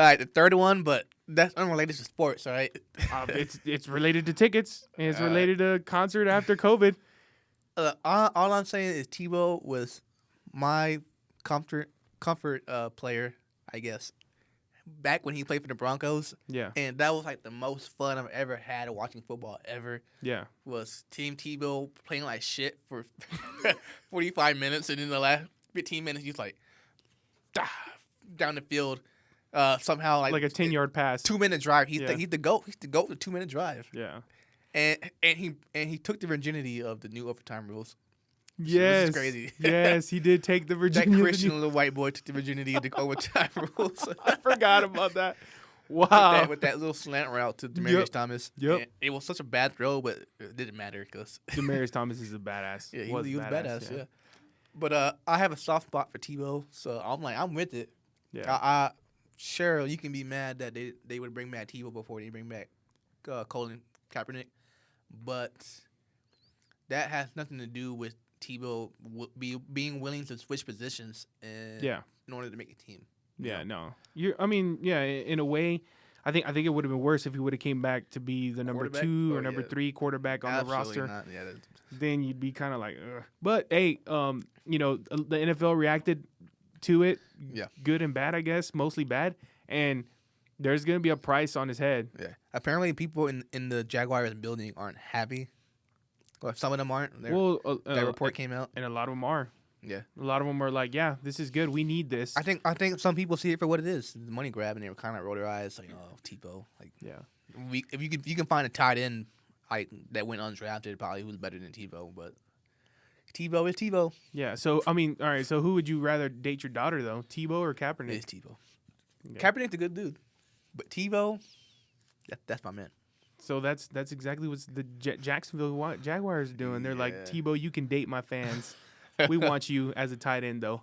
right, the third one, but that's unrelated to sports, all right? It's related to tickets, and it's related to concert after COVID. All I'm saying is Tebow was my comfort player, I guess, back when he played for the Broncos. Yeah. And that was like the most fun I've ever had watching football ever. Yeah. Was Team Tebow playing like shit for 45 minutes, and in the last 15 minutes, he's like, down the field. Somehow like a 10-yard pass, 2-minute drive. He's the goat. He's the goat with the 2-minute drive. Yeah, and he took the virginity of the new overtime rules. Yes, which is crazy. Yes, he did take the virginity. That Christian little white boy took the virginity of the overtime rules. I forgot about that. Wow, with that little slant route to Demaryius Thomas. Yep, and it was such a bad throw, but it didn't matter because Demaryius Thomas is a badass. Yeah, he was badass. Yeah. But I have a soft spot for Tebow, so I'm with it. Yeah. Sure, you can be mad that they would bring back Tebow before they bring back Colin Kaepernick, but that has nothing to do with Tebow being willing to switch positions in order to make a team. Yeah, no. In a way, I think it would have been worse if he would have came back to be the number 2 or number 3 quarterback on the roster. Not. Yeah, then you'd be kind of like, ugh. But hey, the NFL reacted to it, good and bad, I guess, mostly bad, and there's gonna be a price on his head. Yeah, apparently people in the Jaguars building aren't happy Or some of them aren't. Well, That report came out. and a lot of them are. Yeah. A lot of them are like, yeah, this is good. We need this. I think some people see it for what it is, the money grab, and they were kind of roll their eyes like, oh, Tebow. Like, yeah. if you can find a tight end that went undrafted, probably who's better than Tebow, but Tebow is Tebow. Yeah. So I mean, all right. So who would you rather date your daughter though, Tebow or Kaepernick? It's Tebow. Yeah. Kaepernick's a good dude, but Tebow, that's my man. So that's exactly what the Jacksonville Jaguars are doing. They're like, Tebow, you can date my fans. We want you as a tight end though.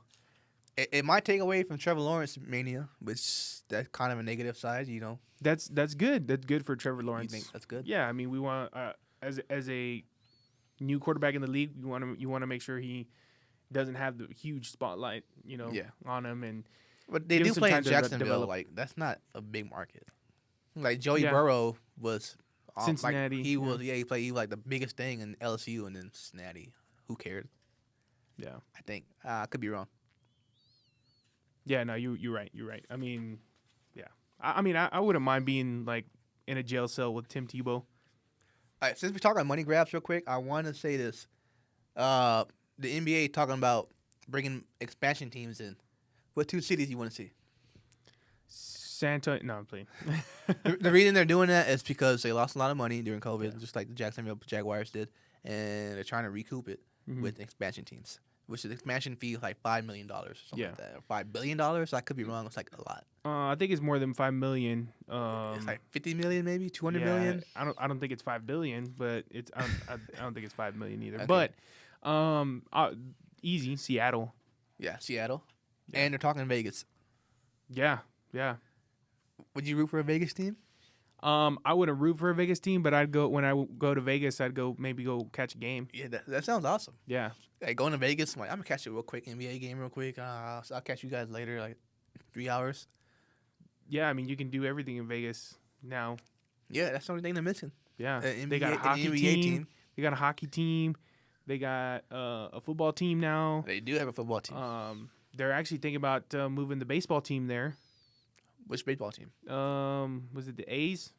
It might take away from Trevor Lawrence mania, which that's kind of a negative side, you know. That's good. That's good for Trevor Lawrence. You think that's good? Yeah, I mean, we want as a new quarterback in the league, you want to make sure he doesn't have the huge spotlight, you know, on him. And but they do play in Jacksonville. Like that's not a big market. Like Joey Burrow was Cincinnati. Like, he was he was like the biggest thing in LSU, and then Cincinnati. Who cared? Yeah, I think I could be wrong. Yeah, no, you're right. You're right. I mean, yeah. I mean, I wouldn't mind being like in a jail cell with Tim Tebow. All right, since we're talking money grabs real quick, I want to say this. The NBA talking about bringing expansion teams in. What two cities you want to see? No, I'm playing. The reason they're doing that is because they lost a lot of money during COVID, just like the Jacksonville Jaguars did, and they're trying to recoup it with expansion teams. Which is expansion fee like $5 million or something like that. Or $5 billion. I could be wrong. It's like a lot. I think it's more than $5 million. It's like 50 million, maybe 200 million. I don't think it's $5 billion, but it's I don't think it's $5 million either. Okay. But easy Seattle. Yeah, Seattle, and they're talking Vegas. Yeah. Would you root for a Vegas team? I wouldn't root for a Vegas team, but I'd go when I go to Vegas. I'd go catch a game. Yeah, that sounds awesome. Yeah, like going to Vegas. I'm gonna catch a real quick NBA game real quick. I'll catch you guys later, like 3 hours. Yeah, I mean you can do everything in Vegas now. Yeah, that's the only thing they're missing. Yeah, they got a hockey team. They got a hockey team. They got a football team now. They do have a football team. They're actually thinking about moving the baseball team there. Which baseball team? Was it the A's?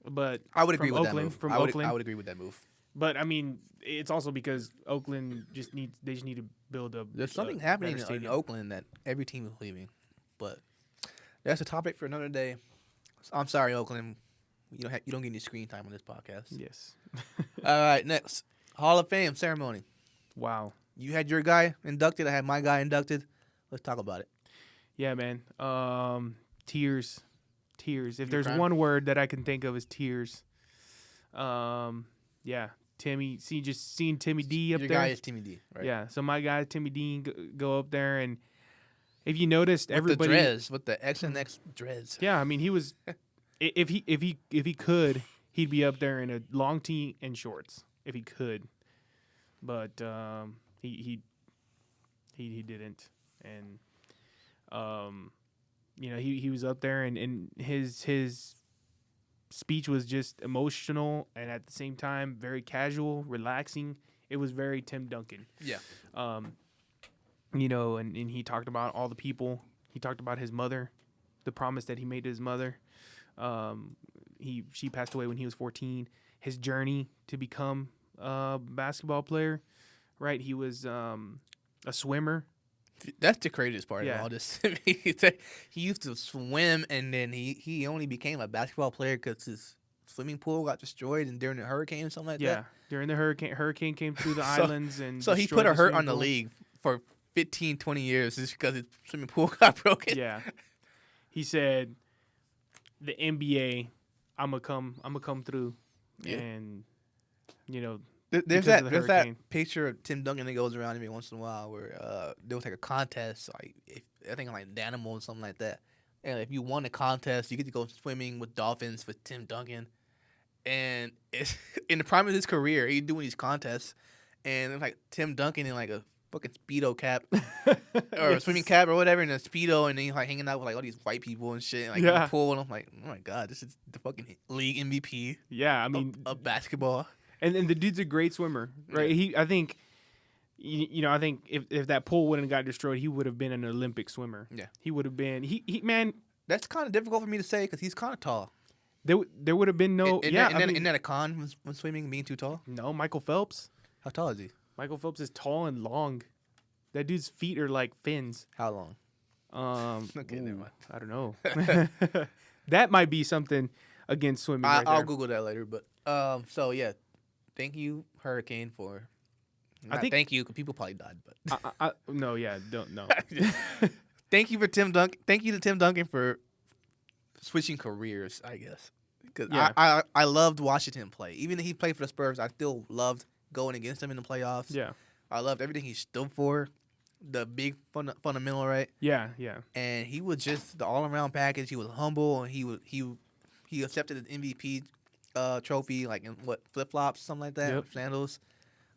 But I would agree with Oakland, that move. From Oakland. I would agree with that move. But I mean, it's also because Oakland just need to build a. There's something happening in Oakland that every team is leaving, but that's a topic for another day. I'm sorry, Oakland. You don't get any screen time on this podcast. Yes. All right, next Hall of Fame ceremony. Wow. You had your guy inducted. I had my guy inducted. Let's talk about it. Yeah, man. Tears. If there's one word that I can think of is tears. Yeah. Timmy. Seeing Timmy D up there. Your guy is Timmy D, right? Yeah. So my guy Timmy D go up there, and if you noticed, with everybody the dreads, with the X and X dreads. Yeah, I mean he was. If he could, he'd be up there in a long tee and shorts if he could, but he didn't, and he was up there and his speech was just emotional and at the same time very casual, relaxing. It was very Tim Duncan. Yeah. And he talked about all the people. He talked about his mother, the promise that he made to his mother. She passed away when he was 14. His journey to become a basketball player, right? He was a swimmer. That's the craziest part of all this. He used to swim, and then he only became a basketball player because his swimming pool got destroyed and during the hurricane or something like that. Yeah, during the hurricane came through the islands. And so he put a hurt on the league for 15, 20 years just because his swimming pool got broken. Yeah. He said, the NBA, I'm gonna come through, and there's that picture of Tim Duncan that goes around every once in a while where there was like a contest, like I think like Dynamo or something like that, and if you won the contest, you get to go swimming with dolphins with Tim Duncan, and it's in the prime of his career, he's doing these contests, and it's like Tim Duncan in like a fucking Speedo cap or a swimming cap or whatever, in a Speedo, and then he's like hanging out with like all these white people and shit, and, like in the pool, and I'm like, oh my god, this is the fucking league MVP. Yeah, I mean, of basketball. And the dude's a great swimmer, right? Yeah. I think if that pool wouldn't have got destroyed, he would have been an Olympic swimmer. Yeah, he would have been. He man, that's kind of difficult for me to say because he's kind of tall. there would have been no. Isn't that a con when swimming, being too tall? No, Michael Phelps. How tall is he? Michael Phelps is tall and long. That dude's feet are like fins. How long? Okay, never mind. I don't know. That might be something against swimming. I'll Google that later. But so yeah, thank you, Hurricane, for. Thank you, because people probably died. But no, yeah, don't no. Thank you for Tim Duncan. Thank you to Tim Duncan for switching careers, I guess. Because I loved watching him play. Even if he played for the Spurs, I still loved going against him in the playoffs. Yeah. I loved everything he stood for, the big fundamental, right? Yeah, yeah. And he was just the all-around package. He was humble, and he accepted an MVP trophy, like in flip-flops, something like that, sandals.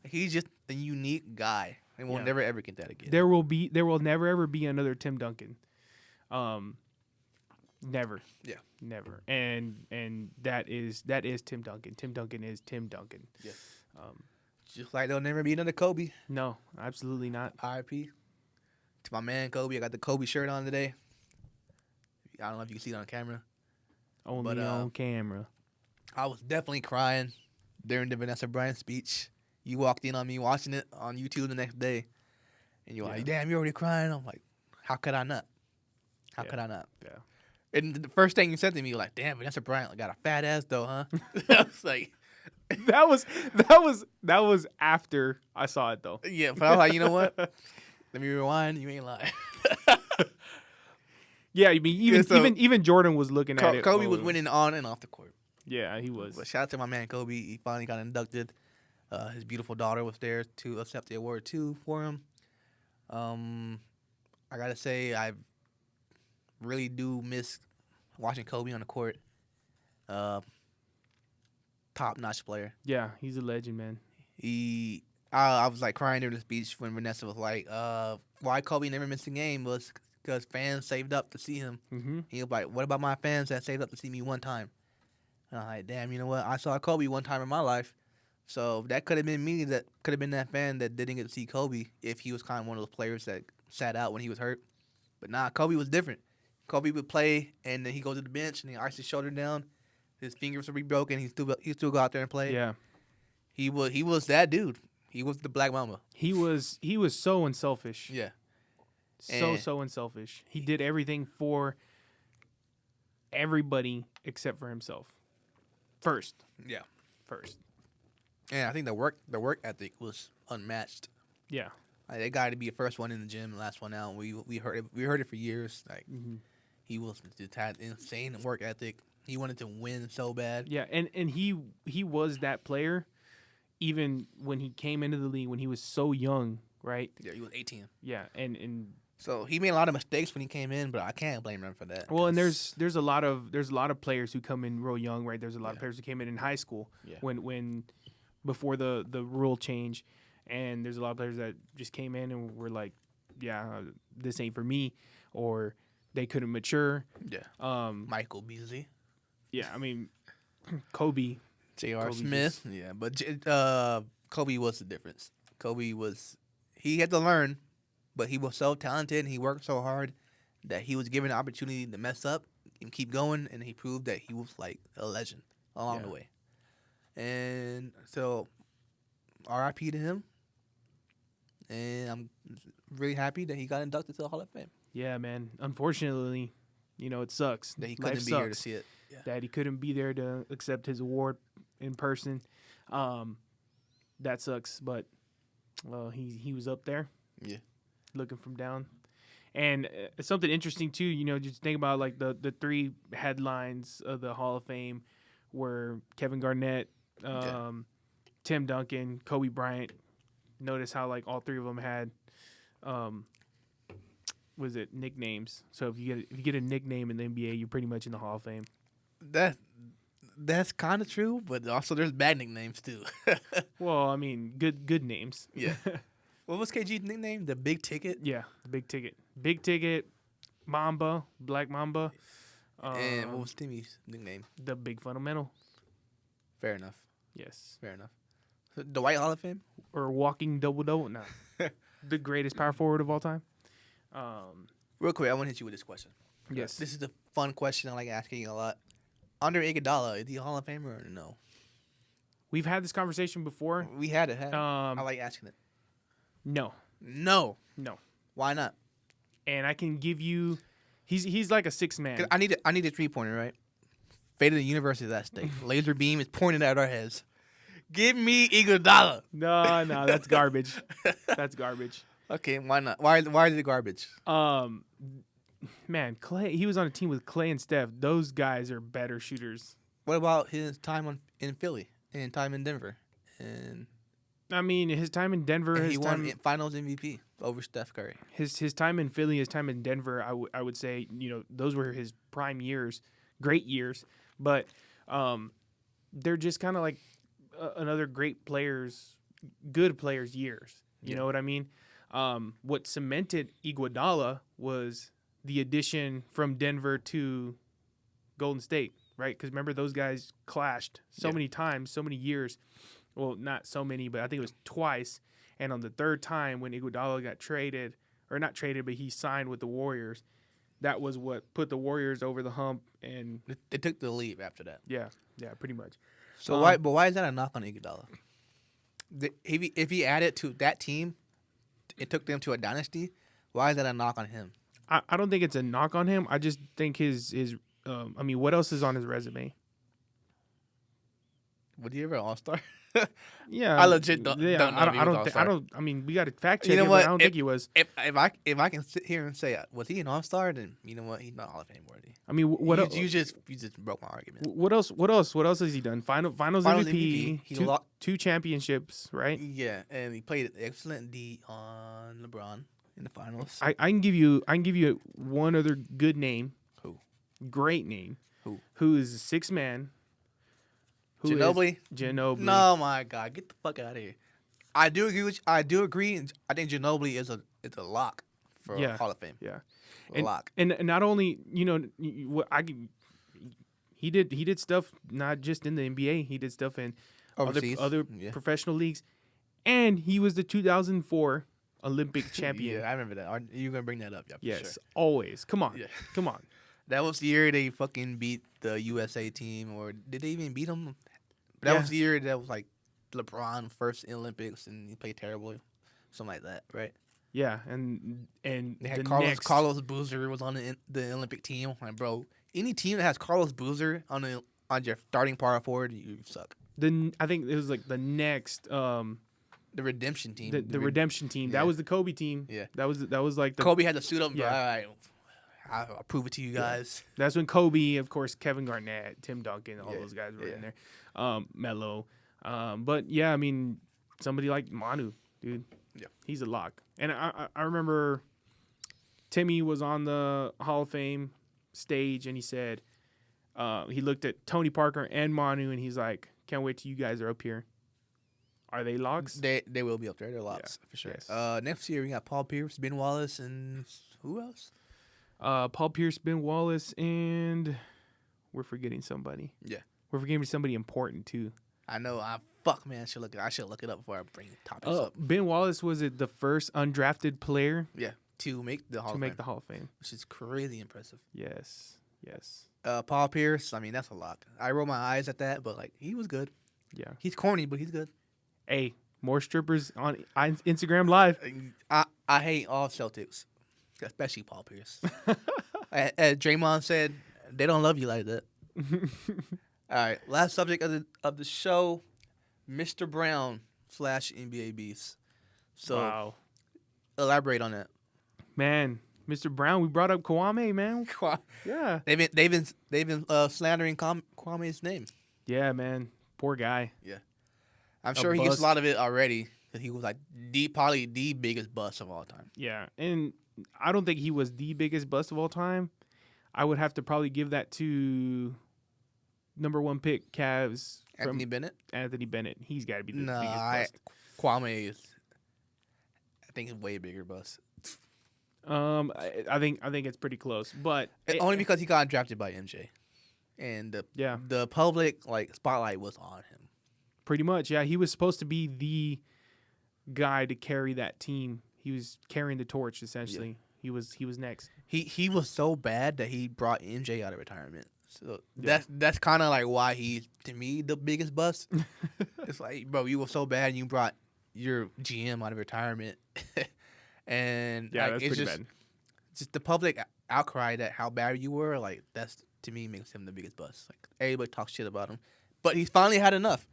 He's just a unique guy, and we'll never ever get that again. There will never ever be another Tim Duncan. Never. Yeah. Never. And that is Tim Duncan. Tim Duncan is Tim Duncan. Yeah. Just like there'll never be another Kobe. No, absolutely not. R.I.P. To my man Kobe. I got the Kobe shirt on today. I don't know if you can see it on camera. Only on camera. I was definitely crying during the Vanessa Bryant speech. You walked in on me watching it on YouTube the next day. And you're like, damn, you're already crying? I'm like, how could I not? How could I not? Yeah. And the first thing you said to me, you were like, damn, Vanessa Bryant got a fat ass though, huh? I was like... That was after I saw it though. Yeah, but I was like, you know what? Let me rewind. You ain't lying. Yeah, I mean, even Jordan was looking at it. Kobe was winning on and off the court. Yeah, he was. But shout out to my man Kobe. He finally got inducted. His beautiful daughter was there to accept the award too for him. I gotta say, I really do miss watching Kobe on the court. Top-notch player. Yeah, he's a legend, man. I was like crying during the speech when Vanessa was like, why Kobe never missed a game was because fans saved up to see him. Mm-hmm. He was like, what about my fans that saved up to see me one time? And I'm like, damn, you know what? I saw Kobe one time in my life. So that could have been me. That could have been that fan that didn't get to see Kobe if he was kind of one of those players that sat out when he was hurt. But nah, Kobe was different. Kobe would play, and then he go to the bench, and he iced his shoulder down. His fingers would be broken. He still go out there and play. Yeah. He was that dude. He was the Black Mamba. He was so unselfish. Yeah. So unselfish. He did everything for everybody except for himself. First. Yeah. First. And I think the work ethic was unmatched. Yeah. Like, that guy to be the first one in the gym, the last one out. We heard it for years. Like he just had insane work ethic. He wanted to win so bad. Yeah, and he was that player even when he came into the league when he was so young, right? Yeah, he was 18. Yeah, and so he made a lot of mistakes when he came in, but I can't blame him for that. Well, and there's a lot of players who come in real young, right? There's a lot of players who came in high school when before the rule change, and there's a lot of players that just came in and were like, yeah, this ain't for me, or they couldn't mature. Yeah. Michael Beasley. Yeah, I mean, Kobe. J.R. Smith. Yeah, but Kobe was the difference. He had to learn, but he was so talented and he worked so hard that he was given the opportunity to mess up and keep going, and he proved that he was like a legend along the way. And so, R.I.P. to him. And I'm really happy that he got inducted to the Hall of Fame. Yeah, man. Unfortunately, it sucks. That he couldn't be here to see it. Yeah. That he couldn't be there to accept his award in person. That sucks, but he was up there. Yeah. Looking from down. And something interesting too, just think about like the three headlines of the Hall of Fame were Kevin Garnett, Tim Duncan, Kobe Bryant. Notice how like all three of them had nicknames. So if you get a nickname in the NBA, you're pretty much in the Hall of Fame. That's kind of true, but also there's bad nicknames too. Well, I mean, good names. Yeah. What was KG's nickname? The Big Ticket? Yeah, the Big Ticket. Big Ticket, Mamba, Black Mamba. And what was Timmy's nickname? The Big Fundamental. Fair enough. Yes. Fair enough. The White Hall of Fame? Or Walking Double-Double? No. The greatest power forward of all time. Real quick, I want to hit you with this question. Yes. This is a fun question I like asking you a lot. Under Iguodala, is he a Hall of Famer or no? We've had this conversation before. We had it. I like asking it. No. No. Why not? And I can give you, he's like a sixth man. 'Cause I need a 3-pointer, right? Fate of the universe is at stake. Laser beam is pointed at our heads. Give me Iguodala. No, that's garbage. That's garbage. Okay, why not? Why is it garbage? Man, Clay. He was on a team with Clay and Steph. Those guys are better shooters. What about his time in Philly and time in Denver? And I mean, his time in Denver. he won Finals MVP over Steph Curry. His time in Philly, his time in Denver. I would say, those were his prime years, great years. But they're just kind of like another good players' years. You know what I mean? What cemented Iguodala was the addition from Denver to Golden State, right? Because remember, those guys clashed so many times, so many years. Well, not so many, but I think it was twice. And on the third time when Iguodala got traded, or not traded, but he signed with the Warriors, that was what put the Warriors over the hump. And they took the lead after that. Yeah, pretty much. So why is that a knock on Iguodala? If he added to that team, it took them to a dynasty. Why is that a knock on him? I don't think it's a knock on him. I just think his what else is on his resume? Was he ever an All-Star? Yeah, I legit don't know. I don't. I mean, we got to fact check. You know it, what? But I don't think he was. If I can sit here and say, was he an All-Star? Then you know what? He's not Hall of Fame worthy. I mean, what else? You just broke my argument. What else? What else has he done? Finals MVP. He two championships, right? Yeah, and he played excellent D on LeBron in the finals. I can give you one other good name. Who? Great name. Who is a sixth man? Ginobili. No, my God, get the fuck out of here. I do agree. And I think Ginobili is a lock for Hall of Fame. Yeah, Lock. And not only he did stuff not just in the NBA. He did stuff in overseas, other professional leagues, and he was the 2004 Olympic champion. Yeah, I remember that. Are you gonna bring that up? Yeah, yes, sure. Always. Come on, come on. That was the year they fucking beat the USA team, or did they even beat them? That was the year that was like LeBron first in Olympics, and he played terribly, something like that, right? Yeah, and they had Carlos Boozer was on the Olympic team. Like, bro, any team that has Carlos Boozer on your starting power forward, you suck. I think it was like the next the redemption team. The redemption team. Yeah. That was the Kobe team. Yeah, that was like the Kobe had to suit up. Yeah, all right. I'll prove it to you guys. Yeah. That's when Kobe, of course, Kevin Garnett, Tim Duncan, all those guys were in there. Melo. But yeah, I mean, somebody like Manu, dude. Yeah. He's a lock. And I remember Timmy was on the Hall of Fame stage and he said, he looked at Tony Parker and Manu and he's like, can't wait till you guys are up here. Are they locks? They will be up there. They're locks for sure. Yes. Next year we got Paul Pierce, Ben Wallace, and who else? Paul Pierce, Ben Wallace, and we're forgetting somebody. Yeah. We're forgetting somebody important too. I know. Fuck, man. I should look it up before I bring topics up. Ben Wallace was the first undrafted player? Yeah, to make the Hall of Fame, which is crazy impressive. Yes. Paul Pierce. I mean, that's a lock. I roll my eyes at that, but like he was good. Yeah. He's corny, but he's good. Hey, more strippers on Instagram Live. I hate all Celtics, especially Paul Pierce. As Draymond said, they don't love you like that. All right, last subject of the show, Mr. Brown / NBA Beast. So, wow. Elaborate on that, man. Mr. Brown, we brought up KWAME, man. Yeah, they've been slandering Kwame's name. Yeah, man, poor guy. Yeah, I'm sure he gets a lot of it already because he was like probably the biggest bust of all time. Yeah, and I don't think he was the biggest bust of all time. I would have to probably give that to number 1 pick, Cavs. Anthony Bennett? Anthony Bennett. He's got to be the biggest bust. Kwame is, I think, a way bigger bust. I think it's pretty close, but only because he got drafted by MJ, and the public spotlight was on him. Pretty much, yeah. He was supposed to be the guy to carry that team. He was carrying the torch essentially. Yeah. He was next. He was so bad that he brought MJ out of retirement. So Yeah. that's kind of like why he's, to me, the biggest bust. It's like, bro, you were so bad and you brought your GM out of retirement. And Yeah, like, that's it's pretty bad. just the public outcry that how bad you were, like that's, to me, makes him the biggest bust. Like everybody talks shit about him, but he's finally had enough.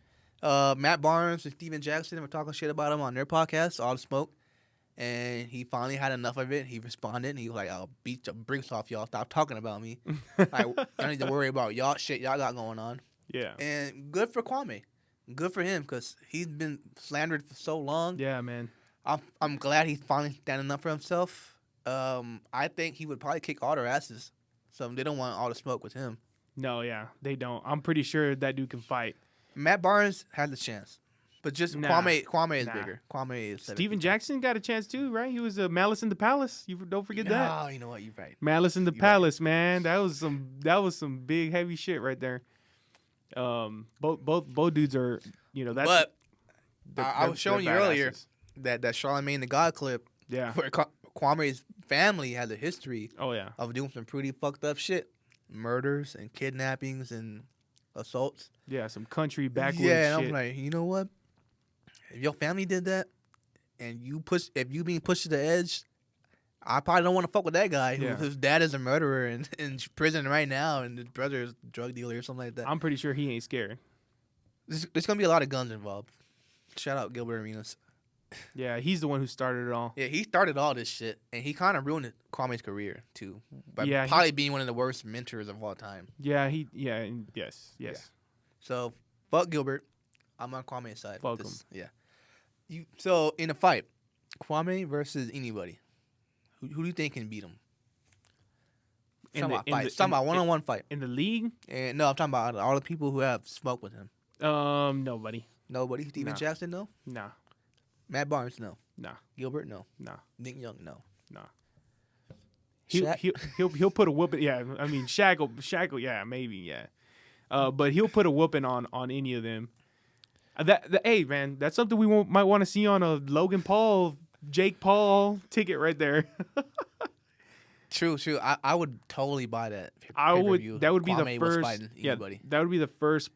Matt Barnes and Steven Jackson were talking shit about him on their podcast, All the Smoke, and he finally had enough of it. He responded and he was like, "I'll beat the bricks off y'all. Stop talking about me. Like, y'all need to worry about y'all shit y'all got going on." Yeah. And good for Kwame, good for him, because he's been slandered for so long. Yeah, man. I'm glad he's finally standing up for himself. I think he would probably kick all their asses. So they don't want all the smoke with him. No, yeah, they don't. I'm pretty sure that dude can fight. Matt Barnes had the chance, but just Nah. Kwame is Nah. bigger. Kwame is Steven Jackson got a chance too, right? He was a Malice in the Palace. You don't forget that. No, you know what? You're right. Malice in the You're right. Palace, man. That was some big heavy shit right there. Both dudes are, that's. But they're- I was they're showing you earlier badasses. that Charlemagne the God clip Yeah. where Kwame's family has a history Oh yeah. of doing some pretty fucked up shit, murders and kidnappings and assaults. Yeah. Some country backwoods Yeah, and shit. I'm like, you know what? If your family did that, and if you being pushed to the edge, I probably don't want to fuck with that guy Yeah. whose dad is a murderer and in prison right now, and his brother is a drug dealer or something like that. I'm pretty sure he ain't scared. There's gonna be a lot of guns involved. Shout out Gilbert Arenas. Yeah, he's the one who started it all. Yeah, he started all this shit, and he kind of ruined Kwame's career too by Yeah, probably being one of the worst mentors of all time. Yeah, yes. So fuck Gilbert. I'm on Kwame's side. Fuck with this. Yeah. So in a fight, Kwame versus anybody, who do you think can beat him? Talking about one-on-one fight. In the league? And no, I'm talking about all the people who have smoked with him. Nobody. Nobody. Steven Nah. Jackson, no. Nah. Matt Barnes, no. Nah. Gilbert, no. Nah. Nick Young, no. Nah. Shaq? He'll put a whooping. Yeah, I mean Shaq will, yeah, maybe, yeah. But he'll put a whooping on any of them. Hey man, that's something we might want to see on a Logan Paul, Jake Paul ticket right there. True. I would totally buy that. I would. pay-per-view That would if be the Kwame was first. fighting Yeah, anybody. that would be the first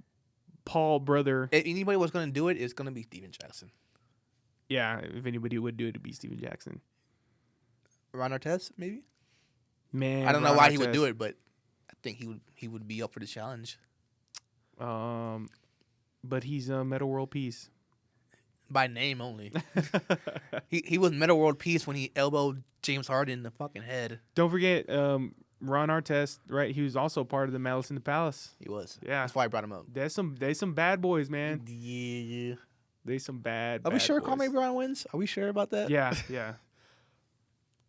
Paul brother. If anybody was going to do it, it's going to be Steven Jackson. Yeah, if anybody would do it, it'd be Steven Jackson. Ron Artest, maybe. Man, I don't know Ron why he would Artest. do it, but I think he would be up for the challenge. But he's a Meta World Peace. By name only. he was Meta World Peace when he elbowed James Harden in the fucking head. Don't forget, Ron Artest, right? He was also part of the Malice in the Palace. He was. Yeah, That's why I brought him up. there's some bad boys, man. Yeah. They some bad. Are we bad sure boys. Kwame Brown wins? Are we sure about that? Yeah.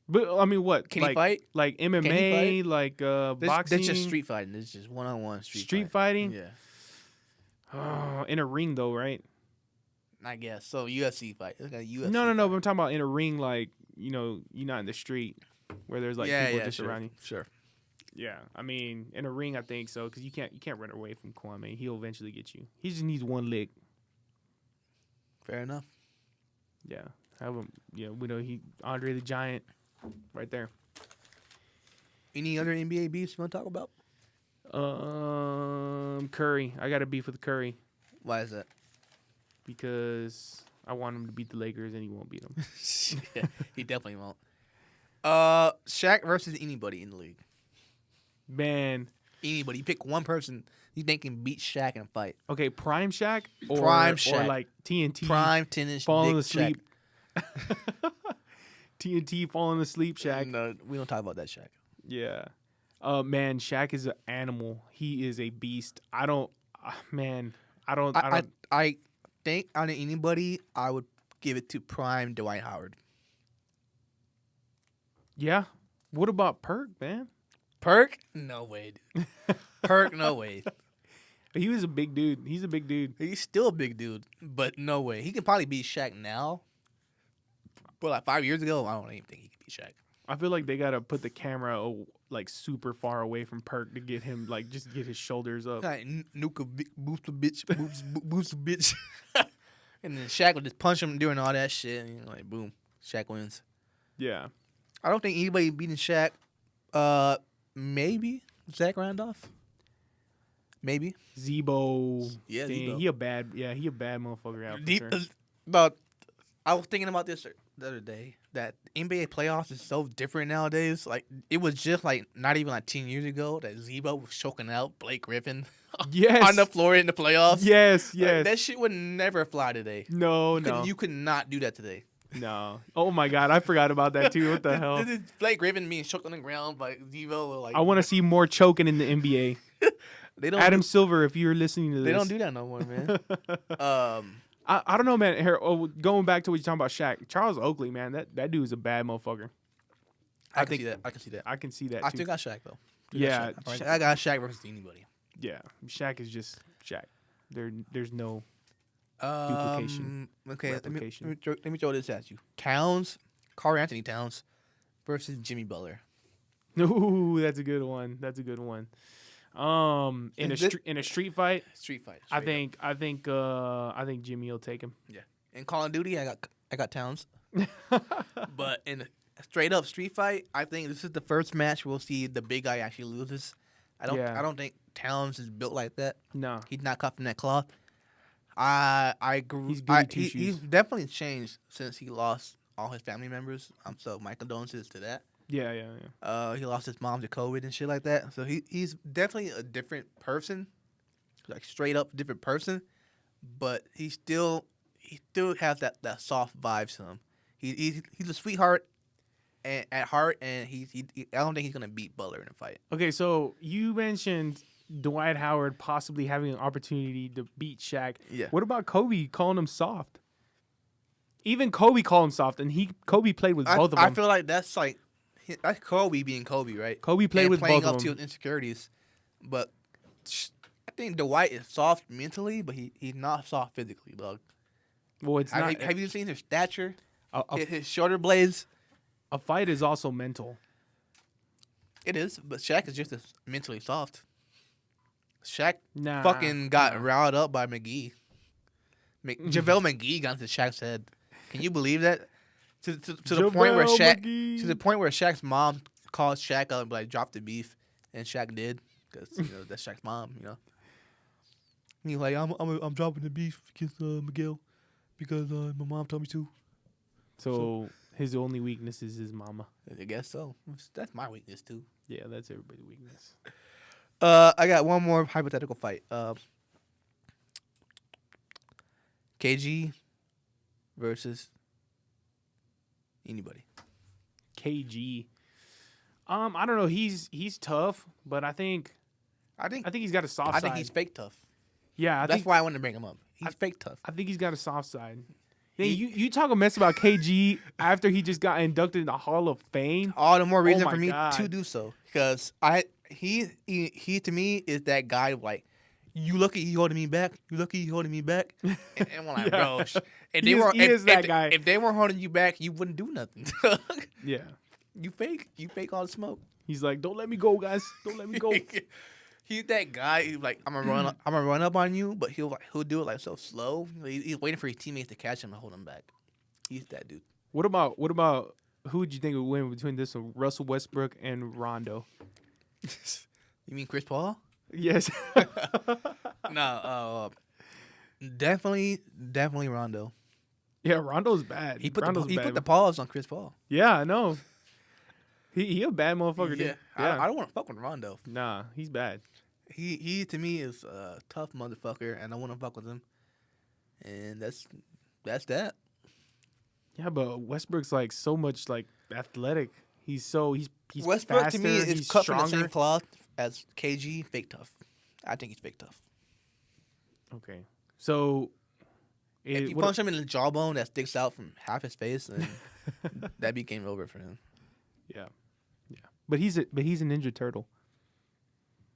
But I mean, what? Can like, he fight? Like Can MMA, he like This boxing. That's just street fighting. It's just one-on-one Street fighting. Yeah. Oh, in a ring though, right? I guess. So UFC fight. It's like a UFC No. fight. But I'm talking about in a ring, like you're not in the street where there's like people just sure. around you. Sure. Yeah, I mean, in a ring, I think so because you can't run away from Kwame. He'll eventually get you. He just needs one lick. Fair enough. Yeah, have him. Yeah, we know Andre the Giant, right there. Any other NBA beefs you want to talk about? Curry. I got a beef with Curry Why is that? because I want him to beat the Lakers and he won't beat them. Yeah, he definitely won't. Shaq versus anybody in the league. Man, Anybody. You pick one person you think can beat Shaq in a fight. okay, Prime Shaq or Prime Shaq. or like TNT Prime tennis. falling dick asleep. TNT falling asleep, Shaq. Shaq. No, we don't talk about that Shaq. Yeah. Man, Shaq is an animal. He is a beast. I think out of anybody, I would give it to Prime Dwight Howard. Yeah. What about Perk, man? Perk? No way, dude. Perk? No way. He was a big dude. He's a big dude. He's still a big dude, but no way. He can probably beat Shaq now. But like 5 years ago, I don't even think he could beat Shaq. I feel like they gotta put the camera like super far away from Perk to get him like just get his shoulders up. Like, nuke a boost a bitch, boost a bitch. And then Shaq would just punch him doing all that shit. And like, boom, Shaq wins. Yeah. I don't think anybody beating Shaq. Maybe Zach Randolph. Maybe. Zebo. Yeah, Dang, Zebo. he a bad motherfucker out for sure. But I was thinking about this the other day that NBA playoffs is so different nowadays. Like it was just like not even like 10 years ago that Zebo was choking out Blake Griffin Yes. on the floor in the playoffs. Yes, Like, yes. that shit would never fly today. No. You could not do that today. No. Oh my God, I forgot about that too. What the hell? This is Blake Griffin being choked on the ground by Zebo. Like I want to see more choking in the NBA. they don't Adam Silver, if you're listening to this, They don't do that no more, man. I don't know, man. Here, going back to what you're talking about, Shaq, Charles Oakley, man, that dude is a bad motherfucker. I can see that. I can see that. I can see that. I too. still got Shaq though. Yeah, I got Shaq versus anybody. Yeah, Shaq is just Shaq. There's no duplication. Okay, let me replication. let me throw this at you. Karl Anthony Towns versus Jimmy Butler. Ooh, that's a good one. That's a good one. In a street fight, I think Jimmy will take him. Yeah. In Call of Duty, I got Towns. But in a straight up street fight, I think this is the first match we'll see the big guy actually loses. I don't think Towns is built like that. No, He's not cut from that cloth. I agree. He's goody two shoes. He's definitely changed since he lost all his family members. So my condolences to that. Yeah. He lost his mom to COVID and shit like that. So he's definitely a different person, like straight up different person. But he still has that soft vibe to him. He's a sweetheart at heart, and I don't think he's gonna beat Butler in a fight. Okay, so you mentioned Dwight Howard possibly having an opportunity to beat Shaq. Yeah. What about Kobe calling him soft? Even Kobe called him soft, and Kobe played with both of them. I feel like that's Kobe being Kobe, right? Kobe played with playing both up of to them. his insecurities, but I think Dwight is soft mentally, but he's not soft physically, dog. Well, it's not. Have you seen his stature? A His shoulder blades. fight is also mental. It is, but Shaq is just as mentally soft. Shaq Nah, fucking got riled up by McGee. JaVale McGee got into Shaq's head. Can you believe that? To the point where Shaq's mom called Shaq up and like dropped the beef, and Shaq did because that's Shaq's mom. He's like, I'm dropping the beef against Miguel because my mom told me to. So his only weakness is his mama. I guess so. That's my weakness too. Yeah, that's everybody's weakness. I got one more hypothetical fight. KG versus anybody. KG. I don't know. He's tough, but I think he's got a soft side. I think he's fake tough. Yeah, that's why I wanted to bring him up. He's fake tough. I think he's got a soft side. You talk a mess about KG after he just got inducted in the Hall of Fame. All the more reason for me God. to do so, because he to me is that guy like, you lucky he holding me back. You lucky he holding me back. And I'm like, bro, if they weren't holding you back, you wouldn't do nothing. Yeah, you fake all the smoke. He's like, don't let me go, guys. Don't let me go. He's that guy. He's like, I'm gonna run up on you, but he'll do it like so slow. He's waiting for his teammates to catch him and hold him back. He's that dude. What about who would you think would win between this one, Russell Westbrook and Rondo? You mean Chris Paul? Yes. No, definitely Rondo. Yeah, Rondo's bad. He put the pause on Chris Paul. Yeah, I know. He a bad motherfucker. Yeah, Dude. Yeah. I don't want to fuck with Rondo. Nah, he's bad. He to me is a tough motherfucker, and I want to fuck with him. And that's that. Yeah, but Westbrook's like so much like athletic. He's Westbrook faster, to me is he's cut stronger. from the same cloth as KG. Fake tough. I think he's fake tough. Okay, so if you punch him in the jawbone that sticks out from half his face, then that became over for him. Yeah. But he's a Ninja Turtle.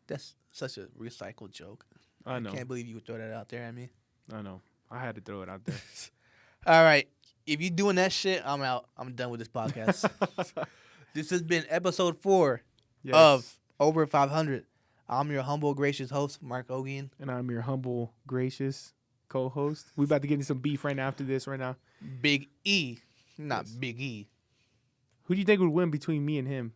That's such a recycled joke. I know. I can't believe you would throw that out there at me. I know. I had to throw it out there. All right. If you're doing that shit, I'm out. I'm done with this podcast. This has been episode 4 of Over 500. I'm your humble, gracious host, Mark Ogian. And I'm your humble, gracious co-host. We about to get into some beef right now after this right now. Big E. Not Big E. Who do you think would win between me and him?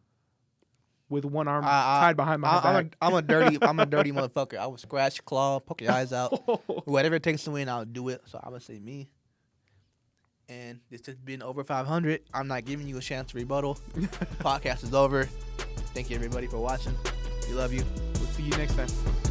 with one arm tied behind my back. I'm a dirty motherfucker. I will scratch, claw, poke your eyes out. Whatever it takes to win, I'll do it. So I'm gonna say me. And this has been over 500. I'm not giving you a chance to rebuttal. Podcast is over. Thank you everybody for watching. We love you. We'll see you next time.